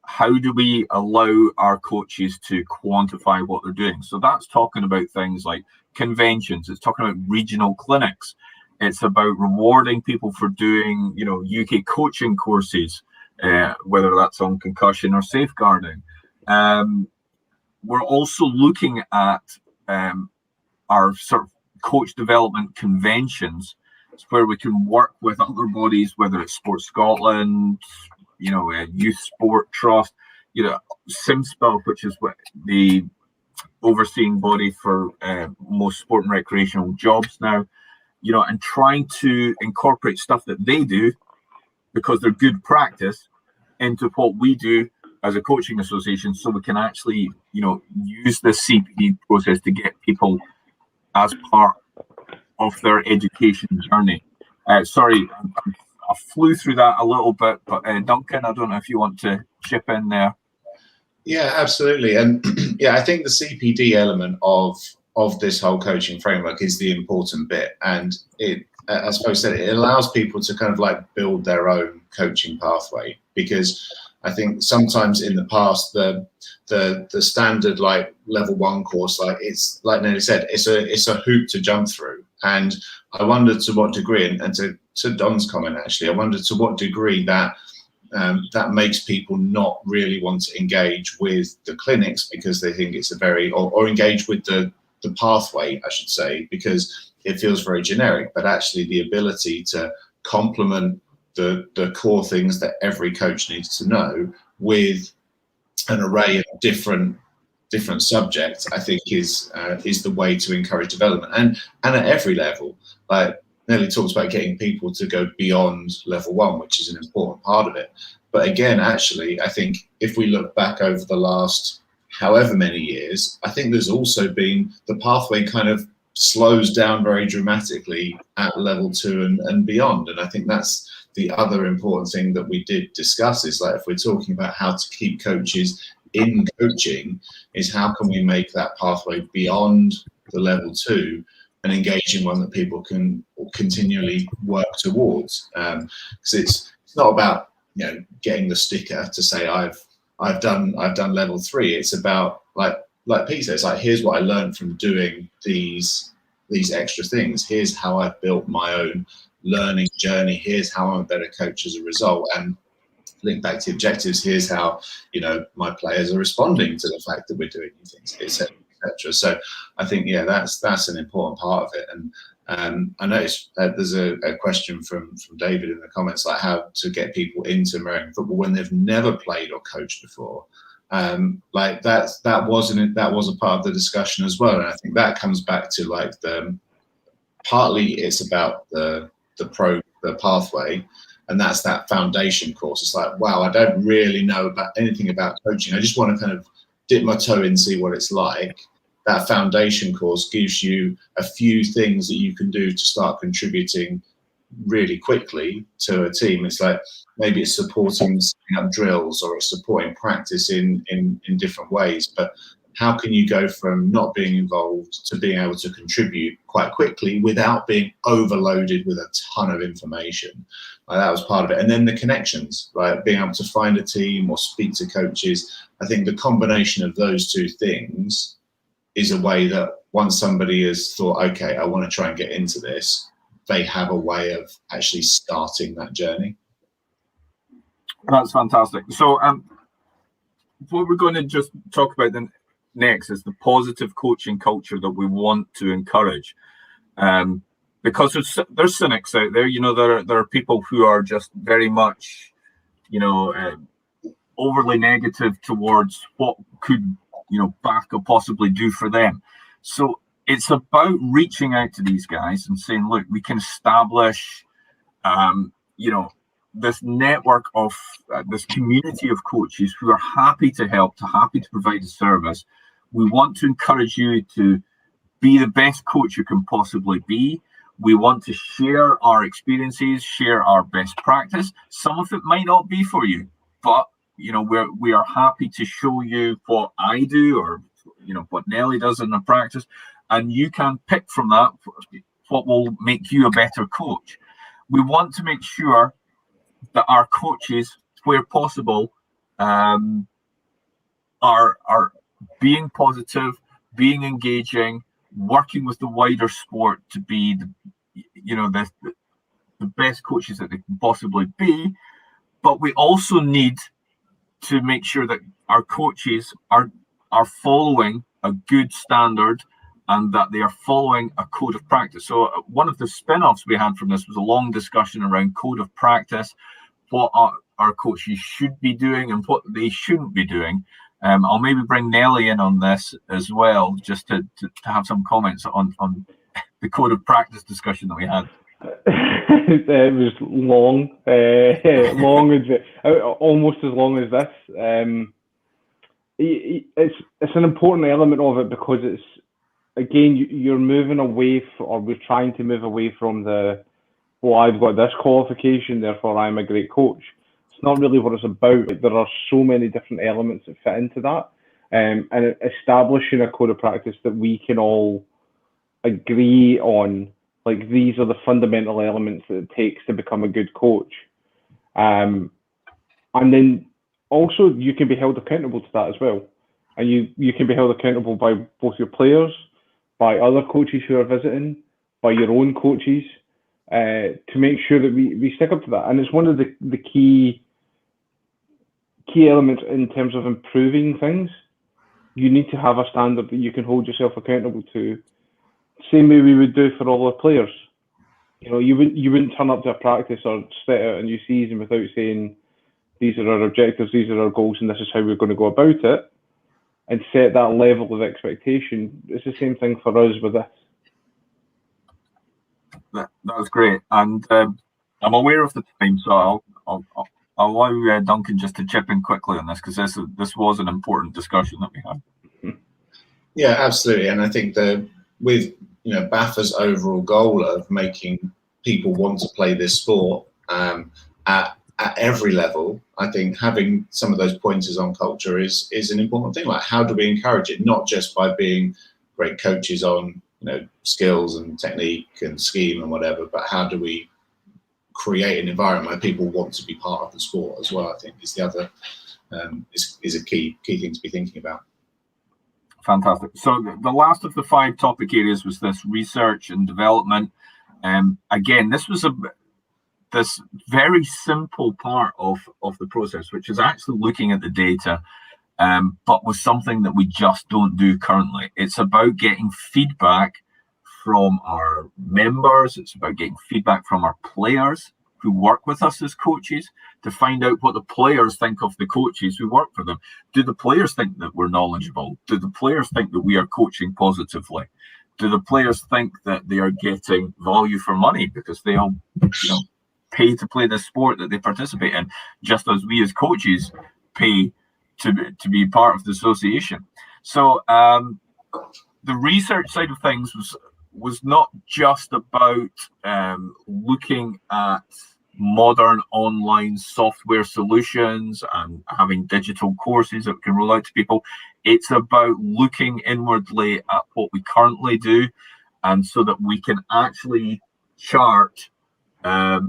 how do we allow our coaches to quantify what they're doing? So that's talking about things like conventions. It's talking about regional clinics. It's about rewarding people for doing, UK coaching courses, whether that's on concussion or safeguarding. We're also looking at our sort of coach development conventions. It's where we can work with other bodies, whether it's Sport Scotland, Youth Sport Trust, SimSpel, which is what the overseeing body for most sport and recreational jobs now, and trying to incorporate stuff that they do because they're good practice into what we do as a coaching association, so we can actually, use the CPD process to get people as part of their education journey. Sorry, I flew through that a little bit, but Duncan, I don't know if you want to chip in there. Yeah, absolutely. And yeah, I think the CPD element of this whole coaching framework is the important bit. And it, as Bo said, it allows people to kind of like build their own coaching pathway, because I think sometimes in the past, the standard like level 1 course, like it's like Nelly said, it's a hoop to jump through. And I wondered to what degree, and to Don's comment actually, I wondered to what degree that makes people not really want to engage with the clinics because they think it's a very, or engage with the pathway, I should say, because it feels very generic. But actually the ability to complement the core things that every coach needs to know with an array of different subjects, I think is the way to encourage development, and at every level. Like Nelly talks about getting people to go beyond level 1, which is an important part of it. But again, actually, I think if we look back over the last however many years, I think there's also been the pathway kind of slows down very dramatically at level 2 and beyond. And I think that's the other important thing that we did discuss, is like, if we're talking about how to keep coaches in coaching, is how can we make that pathway beyond the level 2, an engaging one that people can continually work towards. Because it's not about getting the sticker to say I've done level 3. It's about like Pete says, like, here's what I learned from doing these extra things. Here's how I've built my own learning journey. Here's how I'm a better coach as a result. And link back to objectives. Here's how my players are responding to the fact that we're doing new things, etc. So I think that's an important part of it. And I noticed there's a question from David in the comments, like how to get people into American football when they've never played or coached before. Like that was a part of the discussion as well. And I think that comes back to like partly it's about the pathway. And that's that foundation course. It's like, wow, I don't really know about anything about coaching. I just want to kind of dip my toe in, see what it's like. That foundation course gives you a few things that you can do to start contributing really quickly to a team. It's like maybe it's supporting setting up drills, or it's supporting practice in different ways. But how can you go from not being involved to being able to contribute quite quickly without being overloaded with a ton of information? That was part of it. And then the connections, right? Being able to find a team or speak to coaches. I think the combination of those two things is a way that once somebody has thought, okay, I want to try and get into this, they have a way of actually starting that journey. That's fantastic. So what we're going to just talk about then next is the positive coaching culture that we want to encourage. Because there's cynics out there, there are people who are just very much, overly negative towards what could, BAFCA possibly do for them. So it's about reaching out to these guys and saying, look, we can establish, this network of this community of coaches who are happy to help, happy to provide a service. We want to encourage you to be the best coach you can possibly be. We want to share our experiences, share our best practice. Some of it might not be for you, but we are happy to show you what I do, or what Nelly does in the practice, and you can pick from that what will make you a better coach. We want to make sure that our coaches, where possible, are being positive, being engaging, working with the wider sport to be the best coaches that they can possibly be. But we also need to make sure that our coaches are following a good standard and that they are following a code of practice. So one of the spin-offs we had from this was a long discussion around code of practice, what our coaches should be doing and what they shouldn't be doing. I'll maybe bring Nelly in on this as well, just to have some comments on the code of practice discussion that we had. It was long, almost as long as this. It's an important element of it, because it's, again, you're moving away or we're trying to move away from I've got this qualification, therefore I'm a great coach. It's not really what it's about. There are so many different elements that fit into that, and establishing a code of practice that we can all agree on, like, these are the fundamental elements that it takes to become a good coach. And then also you can be held accountable to that as well. And you can be held accountable by both your players, by other coaches who are visiting, by your own coaches, to make sure that we stick up to that. And it's one of the key elements in terms of improving things. You need to have a standard that you can hold yourself accountable to. Same way we would do for all our players. You wouldn't turn up to a practice or set out a new season without saying, these are our objectives, these are our goals, and this is how we're going to go about it, and set that level of expectation. It's the same thing for us with this. That was great, and I'm aware of the time, so I'll allow Duncan just to chip in quickly on this, because this was an important discussion that we had. Yeah, absolutely, and I think that with BAFCA's overall goal of making people want to play this sport at every level, I think having some of those pointers on culture is an important thing. Like, how do we encourage it? Not just by being great coaches on, skills and technique and scheme and whatever, but how do we create an environment where people want to be part of the sport as well? I think is the other is a key thing to be thinking about. Fantastic. So the last of the 5 topic areas was this research and development. Again, this was this very simple part of the process, which is actually looking at the data, but was something that we just don't do currently. It's about getting feedback from our members. It's about getting feedback from our players who work with us as coaches, to find out what the players think of the coaches who work for them. Do the players think that we're knowledgeable? Do the players think that we are coaching positively? Do the players think that they are getting value for money because they all pay to play the sport that they participate in, just as we as coaches pay to be part of the association? So the research side of things was not just about looking at modern online software solutions and having digital courses that we can roll out to people. It's about looking inwardly at what we currently do, and so that we can actually chart how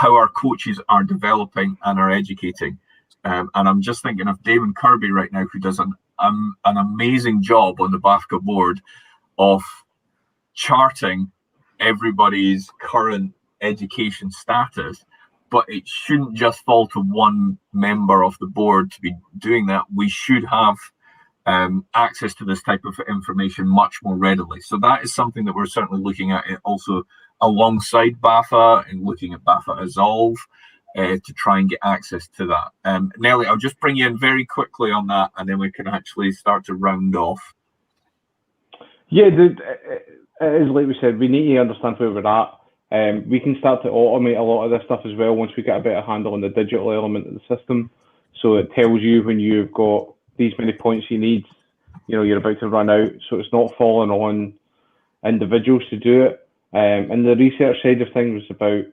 our coaches are developing and are educating. And I'm just thinking of Damon Kirby right now, who does an amazing job on the BAFCA board of charting everybody's current education status, but it shouldn't just fall to one member of the board to be doing that. We should have access to this type of information much more readily. So that is something that we're certainly looking at also alongside BAFA, and looking at BAFA Evolve to try and get access to that. Nelly, I'll just bring you in very quickly on that, and then we can actually start to round off. Yeah, it is like we said, we need to understand where we're at. We can start to automate a lot of this stuff as well once we get a better handle on the digital element of the system. So it tells you when you've got these many points you need, you're about to run out. So it's not falling on individuals to do it. And the research side of things was about,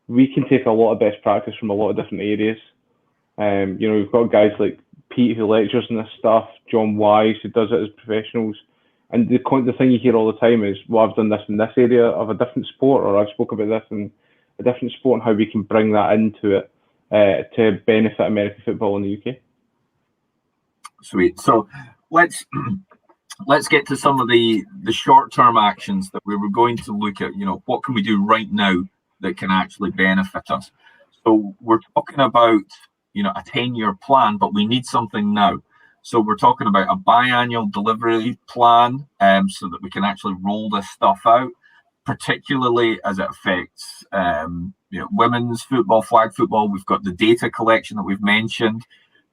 we can take a lot of best practice from a lot of different areas. We've got guys like Pete who lectures on this stuff, John Wise who does it as professionals. And the thing you hear all the time is, well, I've done this in this area of a different sport, or I've spoken about this in a different sport, and how we can bring that into it to benefit American football in the UK. Sweet. So let's get to some of the short-term actions that we were going to look at. What can we do right now that can actually benefit us? So we're talking about a 10-year plan, but we need something now. So we're talking about a biannual delivery plan, so that we can actually roll this stuff out, particularly as it affects women's football, flag football. We've got the data collection that we've mentioned,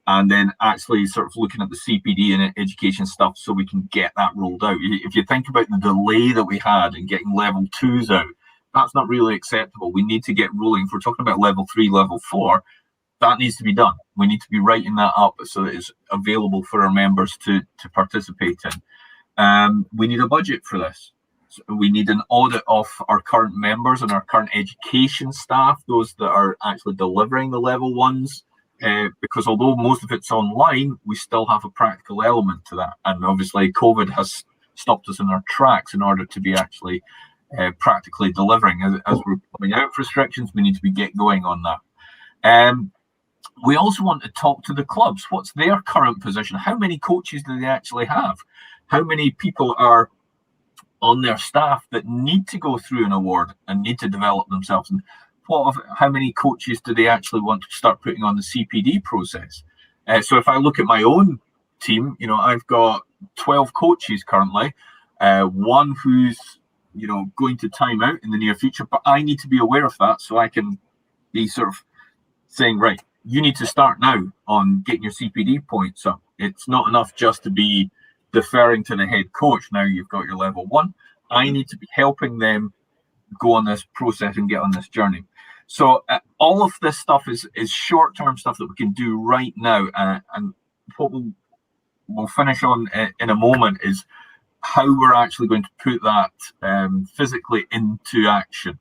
and then actually sort of looking at the CPD and education stuff so we can get that rolled out. If you think about the delay that we had in getting level 2s out, that's not really acceptable. We need to get rolling. If we're talking about level 3, level 4, that needs to be done. We need to be writing that up so that it's available for our members to participate in. We need a budget for this. So we need an audit of our current members and our current education staff, those that are actually delivering the level 1s, because although most of it's online, we still have a practical element to that. And obviously COVID has stopped us in our tracks in order to be actually practically delivering. As we're coming out of restrictions, we need to be get going on that. We also want to talk to the clubs. What's their current position? How many coaches do they actually have? How many people are on their staff that need to go through an award and need to develop themselves? And how many coaches do they actually want to start putting on the CPD process? So if I look at my own team, I've got 12 coaches currently, one who's going to time out in the near future, but I need to be aware of that so I can be sort of saying, right, you need to start now on getting your CPD points up. It's not enough just to be deferring to the head coach. Now you've got your level 1. I need to be helping them go on this process and get on this journey. So all of this stuff is short-term stuff that we can do right now. And what we'll finish on in a moment is how we're actually going to put that physically into action.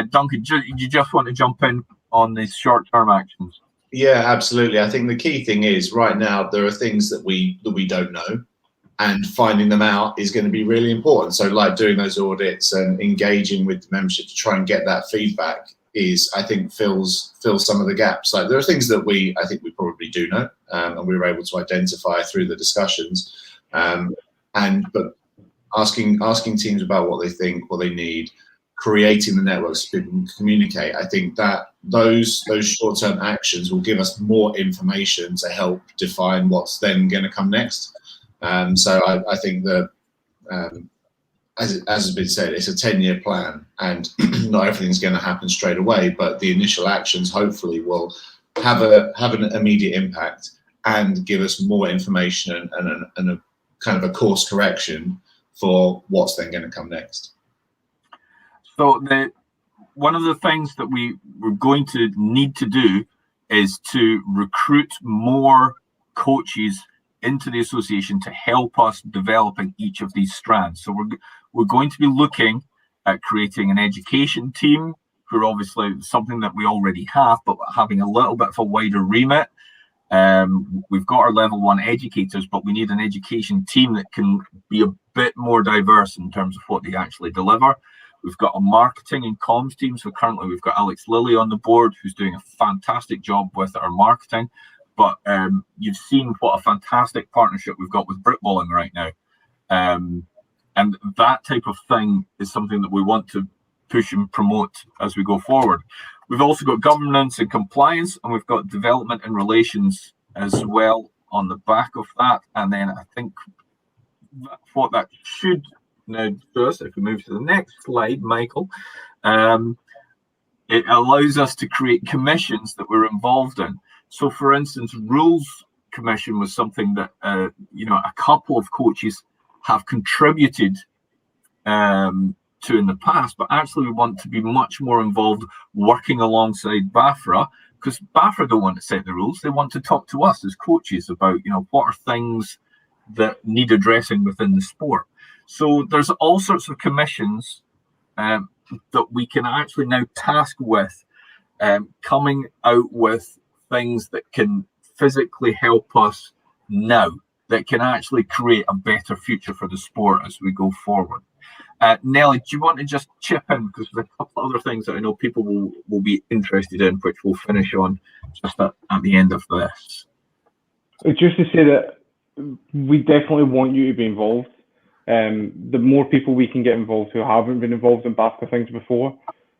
Duncan, do you just want to jump in on these short-term actions? Yeah, absolutely. I think the key thing is right now there are things that we don't know, and finding them out is going to be really important. So like doing those audits and engaging with the membership to try and get that feedback is, I think, fills some of the gaps. Like there are things that I think we probably do know, and we were able to identify through the discussions. But asking teams about what they think, what they need, creating the networks so people can communicate. I think that those short-term actions will give us more information to help define what's then going to come next. So I think that, as has been said, it's a 10-year plan, and not everything's going to happen straight away. But the initial actions hopefully will have an immediate impact and give us more information and a kind of a course correction for what's then going to come next. So one of the things that we're going to need to do is to recruit more coaches into the association to help us developing each of these strands. So we're going to be looking at creating an education team, who are obviously something that we already have, but having a little bit of a wider remit. We've got our level 1 educators, but we need an education team that can be a bit more diverse in terms of what they actually deliver. We've got a marketing and comms team. So currently we've got Alex Lilly on the board, who's doing a fantastic job with our marketing. But you've seen what a fantastic partnership we've got with brickballing right now. And that type of thing is something that we want to push and promote as we go forward. We've also got governance and compliance, and we've got development and relations as well on the back of that. And then I think what that should now do us, if we move to the next slide, Michael, it allows us to create commissions that we're involved in. So, for instance, rules commission was something that a couple of coaches have contributed to in the past, but actually we want to be much more involved working alongside BAFCA, because BAFCA don't want to set the rules. They want to talk to us as coaches about, what are things that need addressing within the sport. So there's all sorts of commissions that we can actually now task with coming out with things that can physically help us now, that can actually create a better future for the sport as we go forward. Nelly, do you want to just chip in? Because there's a couple of other things that I know people will be interested in, which we'll finish on just at the end of this. Just to say that we definitely want you to be involved. The more people we can get involved who haven't been involved in BAFCA things before,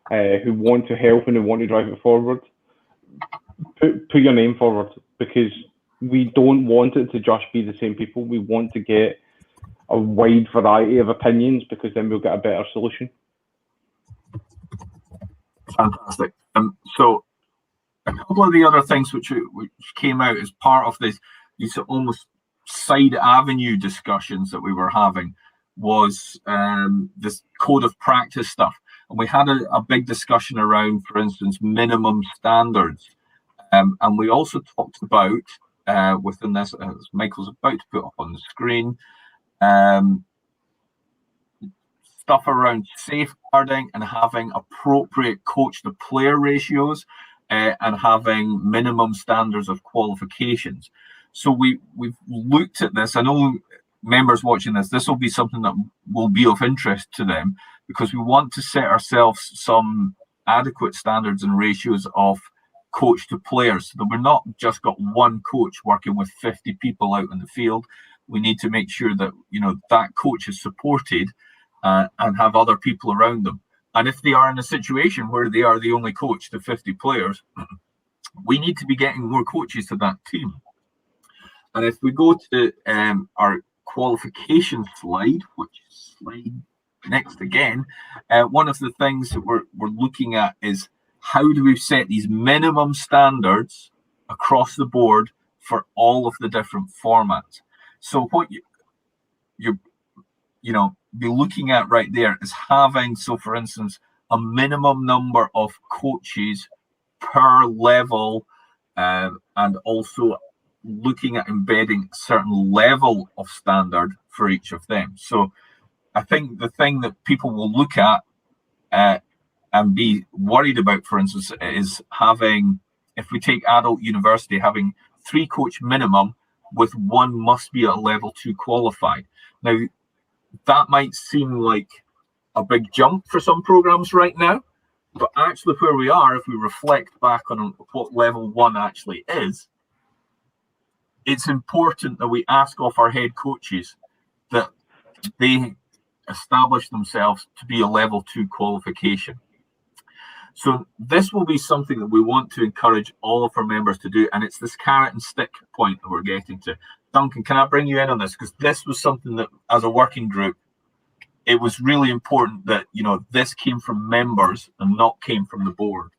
who want to help and who want to drive it forward, put your name forward, because we don't want it to just be the same people. We want to get a wide variety of opinions, because then we'll get a better solution. Fantastic. So a couple of the other things which came out as part of these almost side avenue discussions that we were having was this code of practice stuff. And we had a big discussion around, for instance, minimum standards. And we also talked about, within this, as Michael's about to put up on the screen, stuff around safeguarding and having appropriate coach to player ratios and having minimum standards of qualifications. So we've looked at this. I know members watching this will be something that will be of interest to them, because we want to set ourselves some adequate standards and ratios of coach to players, so that we're not just got one coach working with 50 people out in the field. We need to make sure that that coach is supported and have other people around them. And if they are in a situation where they are the only coach to 50 players, we need to be getting more coaches to that team. And if we go to our qualification slide, which is slide next again, one of the things that we're looking at is how do we set these minimum standards across the board for all of the different formats. So what you're be looking at right there is having, so for instance, a minimum number of coaches per level, and also looking at embedding a certain level of standard for each of them. So I think the thing that people will look at and be worried about, for instance, is having, if we take adult university, having 3 coach minimum, with one must be at level 2 qualified. Now, that might seem like a big jump for some programs right now, but actually where we are, if we reflect back on what level 1 actually is, it's important that we ask of our head coaches that they establish themselves to be a level 2 qualification. So this will be something that we want to encourage all of our members to do, and it's this carrot and stick point that we're getting to. Duncan, can I bring you in on this? Because this was something that, as a working group, it was really important that, you know, this came from members and not came from the board.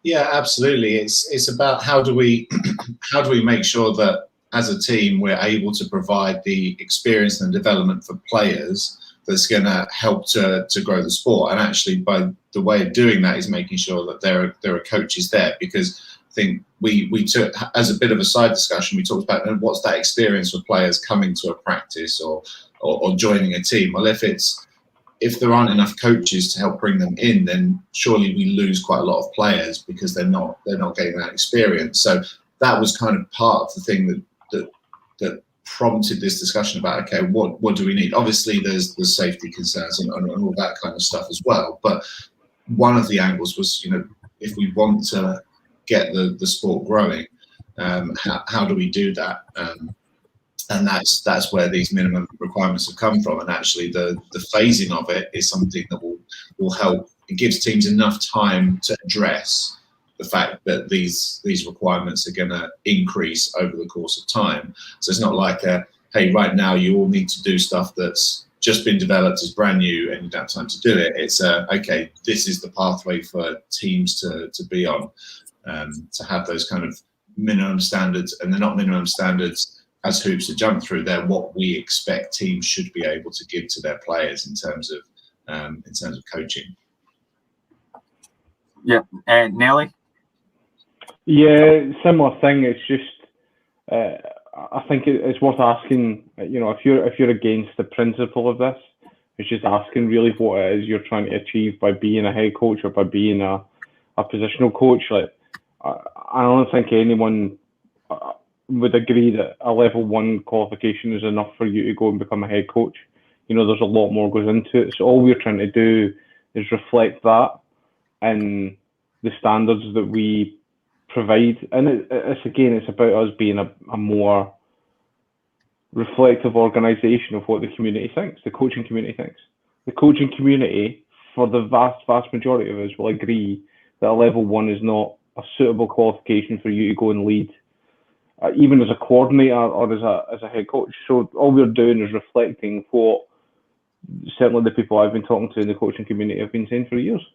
Yeah, absolutely. It's about how do we make sure that as a team we're able to provide the experience and development for players that's going to help to grow the sport. And actually, by the way of doing that is making sure that there are coaches there, because I think we took, as a bit of a side discussion, we talked about what's that experience for players coming to a practice or joining a team. Well, if there aren't enough coaches to help bring them in, then surely we lose quite a lot of players because they're not getting that experience. So that was kind of part of the thing that prompted this discussion about, okay, what do we need? Obviously, there's the safety concerns and all that kind of stuff as well. But one of the angles was, you know, if we want to get the sport growing, how do we do that? And that's where these minimum requirements have come from. And actually, the phasing of it is something that will help. It gives teams enough time to address the fact that these requirements are going to increase over the course of time. So it's not like hey, right now you all need to do stuff that's just been developed, is brand new, and you don't have time to do it. It's okay, this is the pathway for teams to be on, to have those kind of minimum standards. And they're not minimum standards as hoops to jump through. They're what we expect teams should be able to give to their players in terms of coaching. Yeah, Nelly? Yeah, similar thing. It's just, I think it's worth asking. You know, if you're against the principle of this, it's just asking really what it is you're trying to achieve by being a head coach or by being a positional coach. Like, I don't think anyone would agree that a level 1 qualification is enough for you to go and become a head coach. You know, there's a lot more goes into it. So all we're trying to do is reflect that in the standards that we provide. And it's about us being a more reflective organisation of what the community thinks, the coaching community thinks. The coaching community, for the vast majority of us, will agree that a level 1 is not a suitable qualification for you to go and lead, even as a coordinator or as a head coach. So all we're doing is reflecting what certainly the people I've been talking to in the coaching community have been saying for years.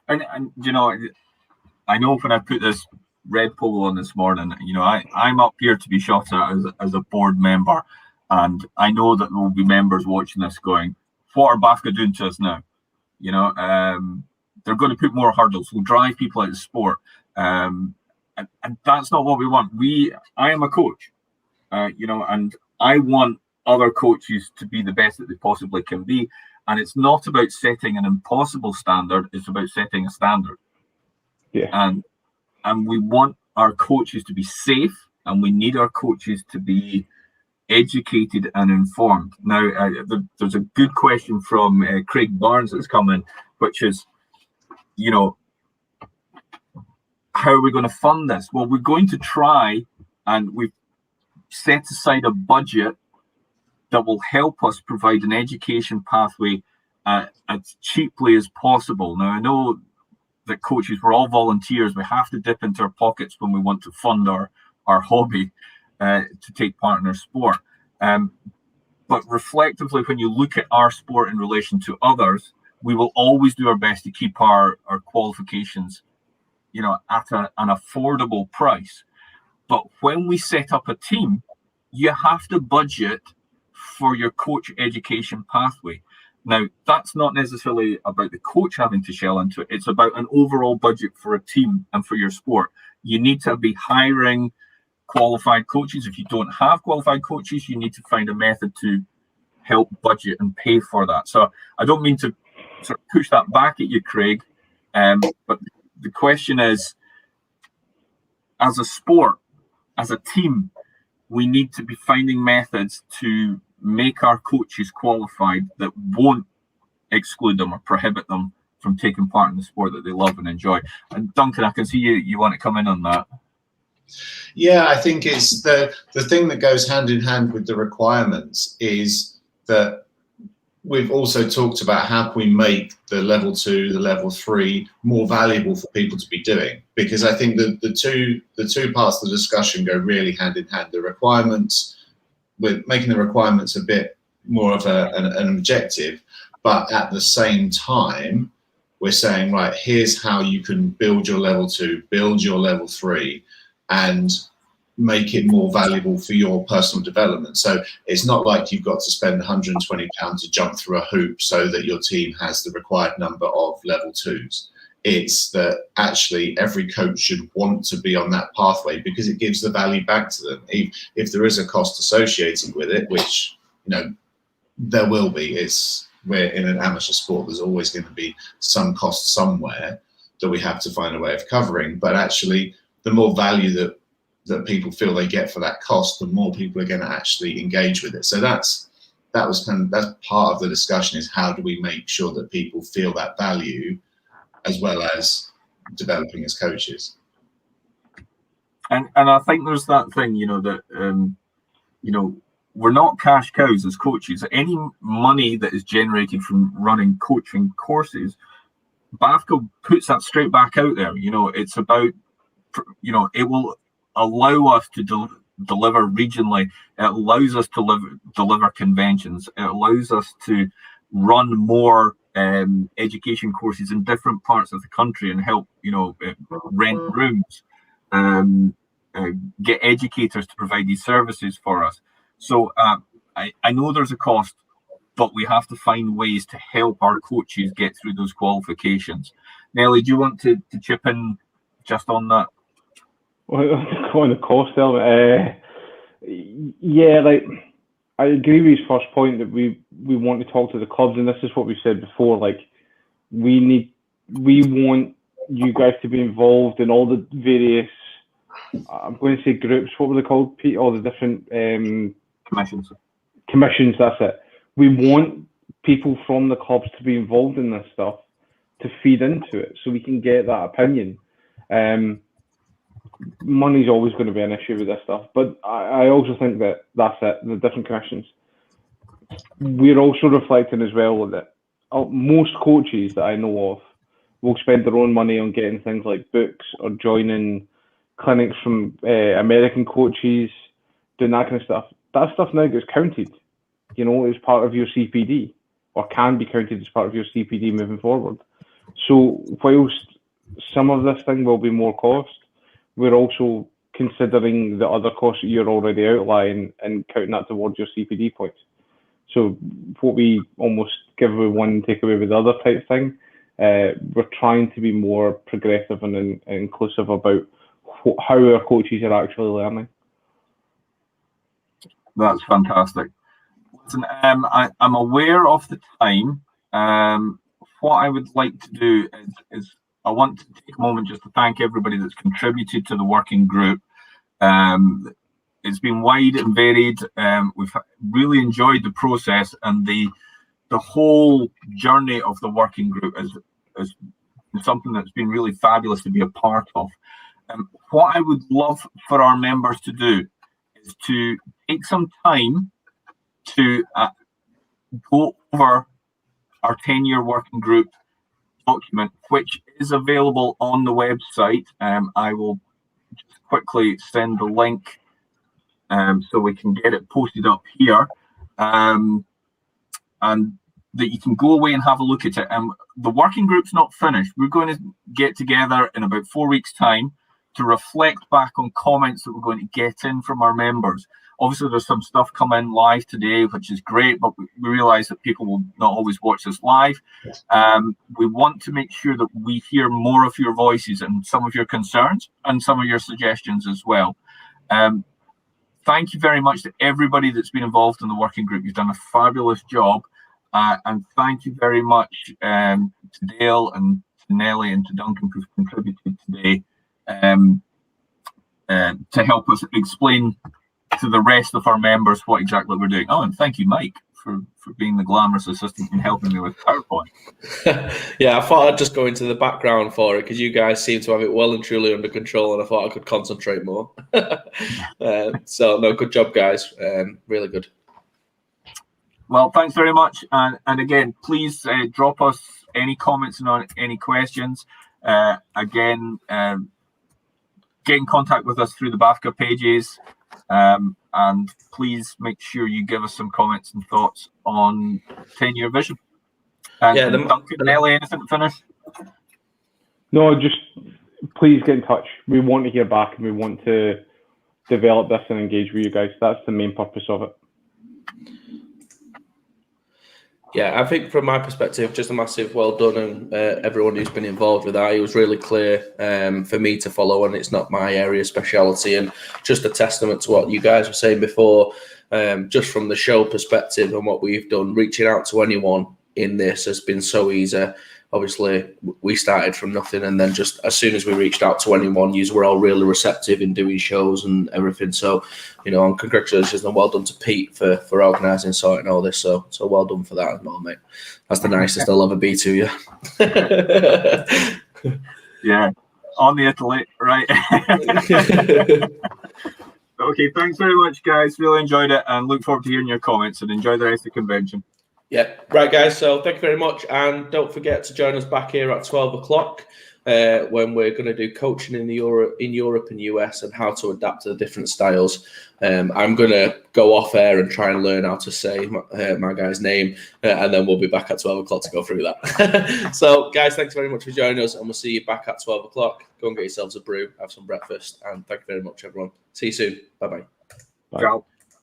And you know, I know when I put this red poll on this morning, you know, I'm up here to be shot at as a board member, and I know that there will be members watching this going, what are BAFCA doing to us now? You know, they're going to put more hurdles, will drive people out of sport, and that's not what we want. I am a coach, you know, and I want other coaches to be the best that they possibly can be. And it's not about setting an impossible standard, it's about setting a standard. Yeah. And we want our coaches to be safe, and we need our coaches to be educated and informed. Now, there's a good question from Craig Barnes that's come in, which is, you know, how are we going to fund this? Well, we're going to try, and we've set aside a budget that will help us provide an education pathway as cheaply as possible. Now, I know that coaches, we're all volunteers. We have to dip into our pockets when we want to fund our hobby to take part in our sport. But reflectively, when you look at our sport in relation to others, we will always do our best to keep our qualifications, you know, at an affordable price. But when we set up a team, you have to budget for your coach education pathway. Now, that's not necessarily about the coach having to shell into it. It's about an overall budget for a team and for your sport. You need to be hiring qualified coaches. If you don't have qualified coaches, you need to find a method to help budget and pay for that. So I don't mean to sort of push that back at you, Craig, but the question is, as a sport, as a team, we need to be finding methods to make our coaches qualified that won't exclude them or prohibit them from taking part in the sport that they love and enjoy. And Duncan, I can see you want to come in on that. Yeah, I think it's the thing that goes hand in hand with the requirements is that we've also talked about how can we make the level 2, the level 3 more valuable for people to be doing, because I think the two parts of the discussion go really hand in hand. The requirements, we're making the requirements a bit more of an objective, but at the same time we're saying, right, here's how you can build your level 2, build your level 3, and make it more valuable for your personal development. So it's not like you've got to spend £120 to jump through a hoop so that your team has the required number of level 2s. It's that actually every coach should want to be on that pathway because it gives the value back to them. If there is a cost associated with it, which, you know, there will be, we're in an amateur sport, there's always going to be some cost somewhere that we have to find a way of covering. But actually, the more value that people feel they get for that cost, the more people are going to actually engage with it. So that's part of the discussion, is how do we make sure that people feel that value as well as developing as coaches. And I think there's that thing, you know, that you know, we're not cash cows as coaches. Any money that is generated from running coaching courses, BAFCA puts that straight back out there. You know, it's about, you know, it will allow us to deliver regionally. It allows us to deliver conventions. It allows us to run more education courses in different parts of the country and help, you know, rent rooms, get educators to provide these services for us. So I know there's a cost, but we have to find ways to help our coaches get through those qualifications. Nelly, do you want to chip in just on that? Well, on the cost element, yeah, like I agree with his first point that we want to talk to the clubs, and this is what we said before. Like we want you guys to be involved in all the various, I'm going to say groups. What were they called, Pete? All the different Commissions. Commissions. That's it. We want people from the clubs to be involved in this stuff, to feed into it, so we can get that opinion. Money's always going to be an issue with this stuff, but I also think that that's it, the different commissions. We're also reflecting as well that most coaches that I know of will spend their own money on getting things like books or joining clinics from American coaches, doing that kind of stuff. That stuff now gets counted, you know, as part of your CPD, or can be counted as part of your CPD moving forward. So whilst some of this thing will be more cost, we're also considering the other costs that you're already outlining and counting that towards your CPD points. So what we almost give away one and take away with the other type thing, we're trying to be more progressive and inclusive about how our coaches are actually learning. That's fantastic. Listen, I'm aware of the time. What I would like to do is I want to take a moment just to thank everybody that's contributed to the working group. It's been wide and varied. We've really enjoyed the process, and the whole journey of the working group is something that's been really fabulous to be a part of. What I would love for our members to do is to take some time to go over our 10-year working group document, which is available on the website. I will just quickly send the link so we can get it posted up here, and that you can go away and have a look at it. The working group's not finished. We're going to get together in about 4 weeks' time to reflect back on comments that we're going to get in from our members. Obviously, there's some stuff come in live today, which is great, but we realize that people will not always watch this live. We want to make sure that we hear more of your voices and some of your concerns and some of your suggestions as well. Thank you very much to everybody that's been involved in the working group. You've done a fabulous job. And thank you very much to Dale and to Nelly and to Duncan who've contributed today. to help us explain to the rest of our members what exactly we're doing. Oh, and thank you, Mike, for being the glamorous assistant and helping me with PowerPoint. Yeah, I thought I'd just go into the background for it because you guys seem to have it well and truly under control, and I thought I could concentrate more. So, no, good job, guys. Really good. Well, thanks very much. And again, please drop us any comments and on any questions. Again, get in contact with us through the BAFCA pages. And please make sure you give us some comments and thoughts on 10-year vision. And Yeah, Duncan, Nelly, anything to finish? No, just please get in touch. We want to hear back and we want to develop this and engage with you guys. That's the main purpose of it. Yeah, I think from my perspective, just a massive well done, and everyone who's been involved with that. It was really clear for me to follow, and it's not my area of speciality, and just a testament to what you guys were saying before, just from the show perspective and what we've done, reaching out to anyone in this has been so easy. Obviously, we started from nothing, and then just as soon as we reached out to anyone, you were all really receptive in doing shows and everything. So, and congratulations and well done to Pete for organising, sorting all this. So well done for that as well, mate. That's the nicest I'll ever be to you. Yeah, on the Italy, right? Okay, thanks very much, guys. Really enjoyed it, and look forward to hearing your comments. And enjoy the rest of the convention. Yeah, right, guys. So thank you very much, and don't forget to join us back here at 12 o'clock when we're going to do coaching in Europe and US and how to adapt to the different styles. I'm going to go off air and try and learn how to say my guy's name, and then we'll be back at 12 o'clock to go through that. So, guys, thanks very much for joining us, and we'll see you back at 12 o'clock. Go and get yourselves a brew, have some breakfast, and thank you very much, everyone. See you soon. Bye-bye. Bye. Ciao.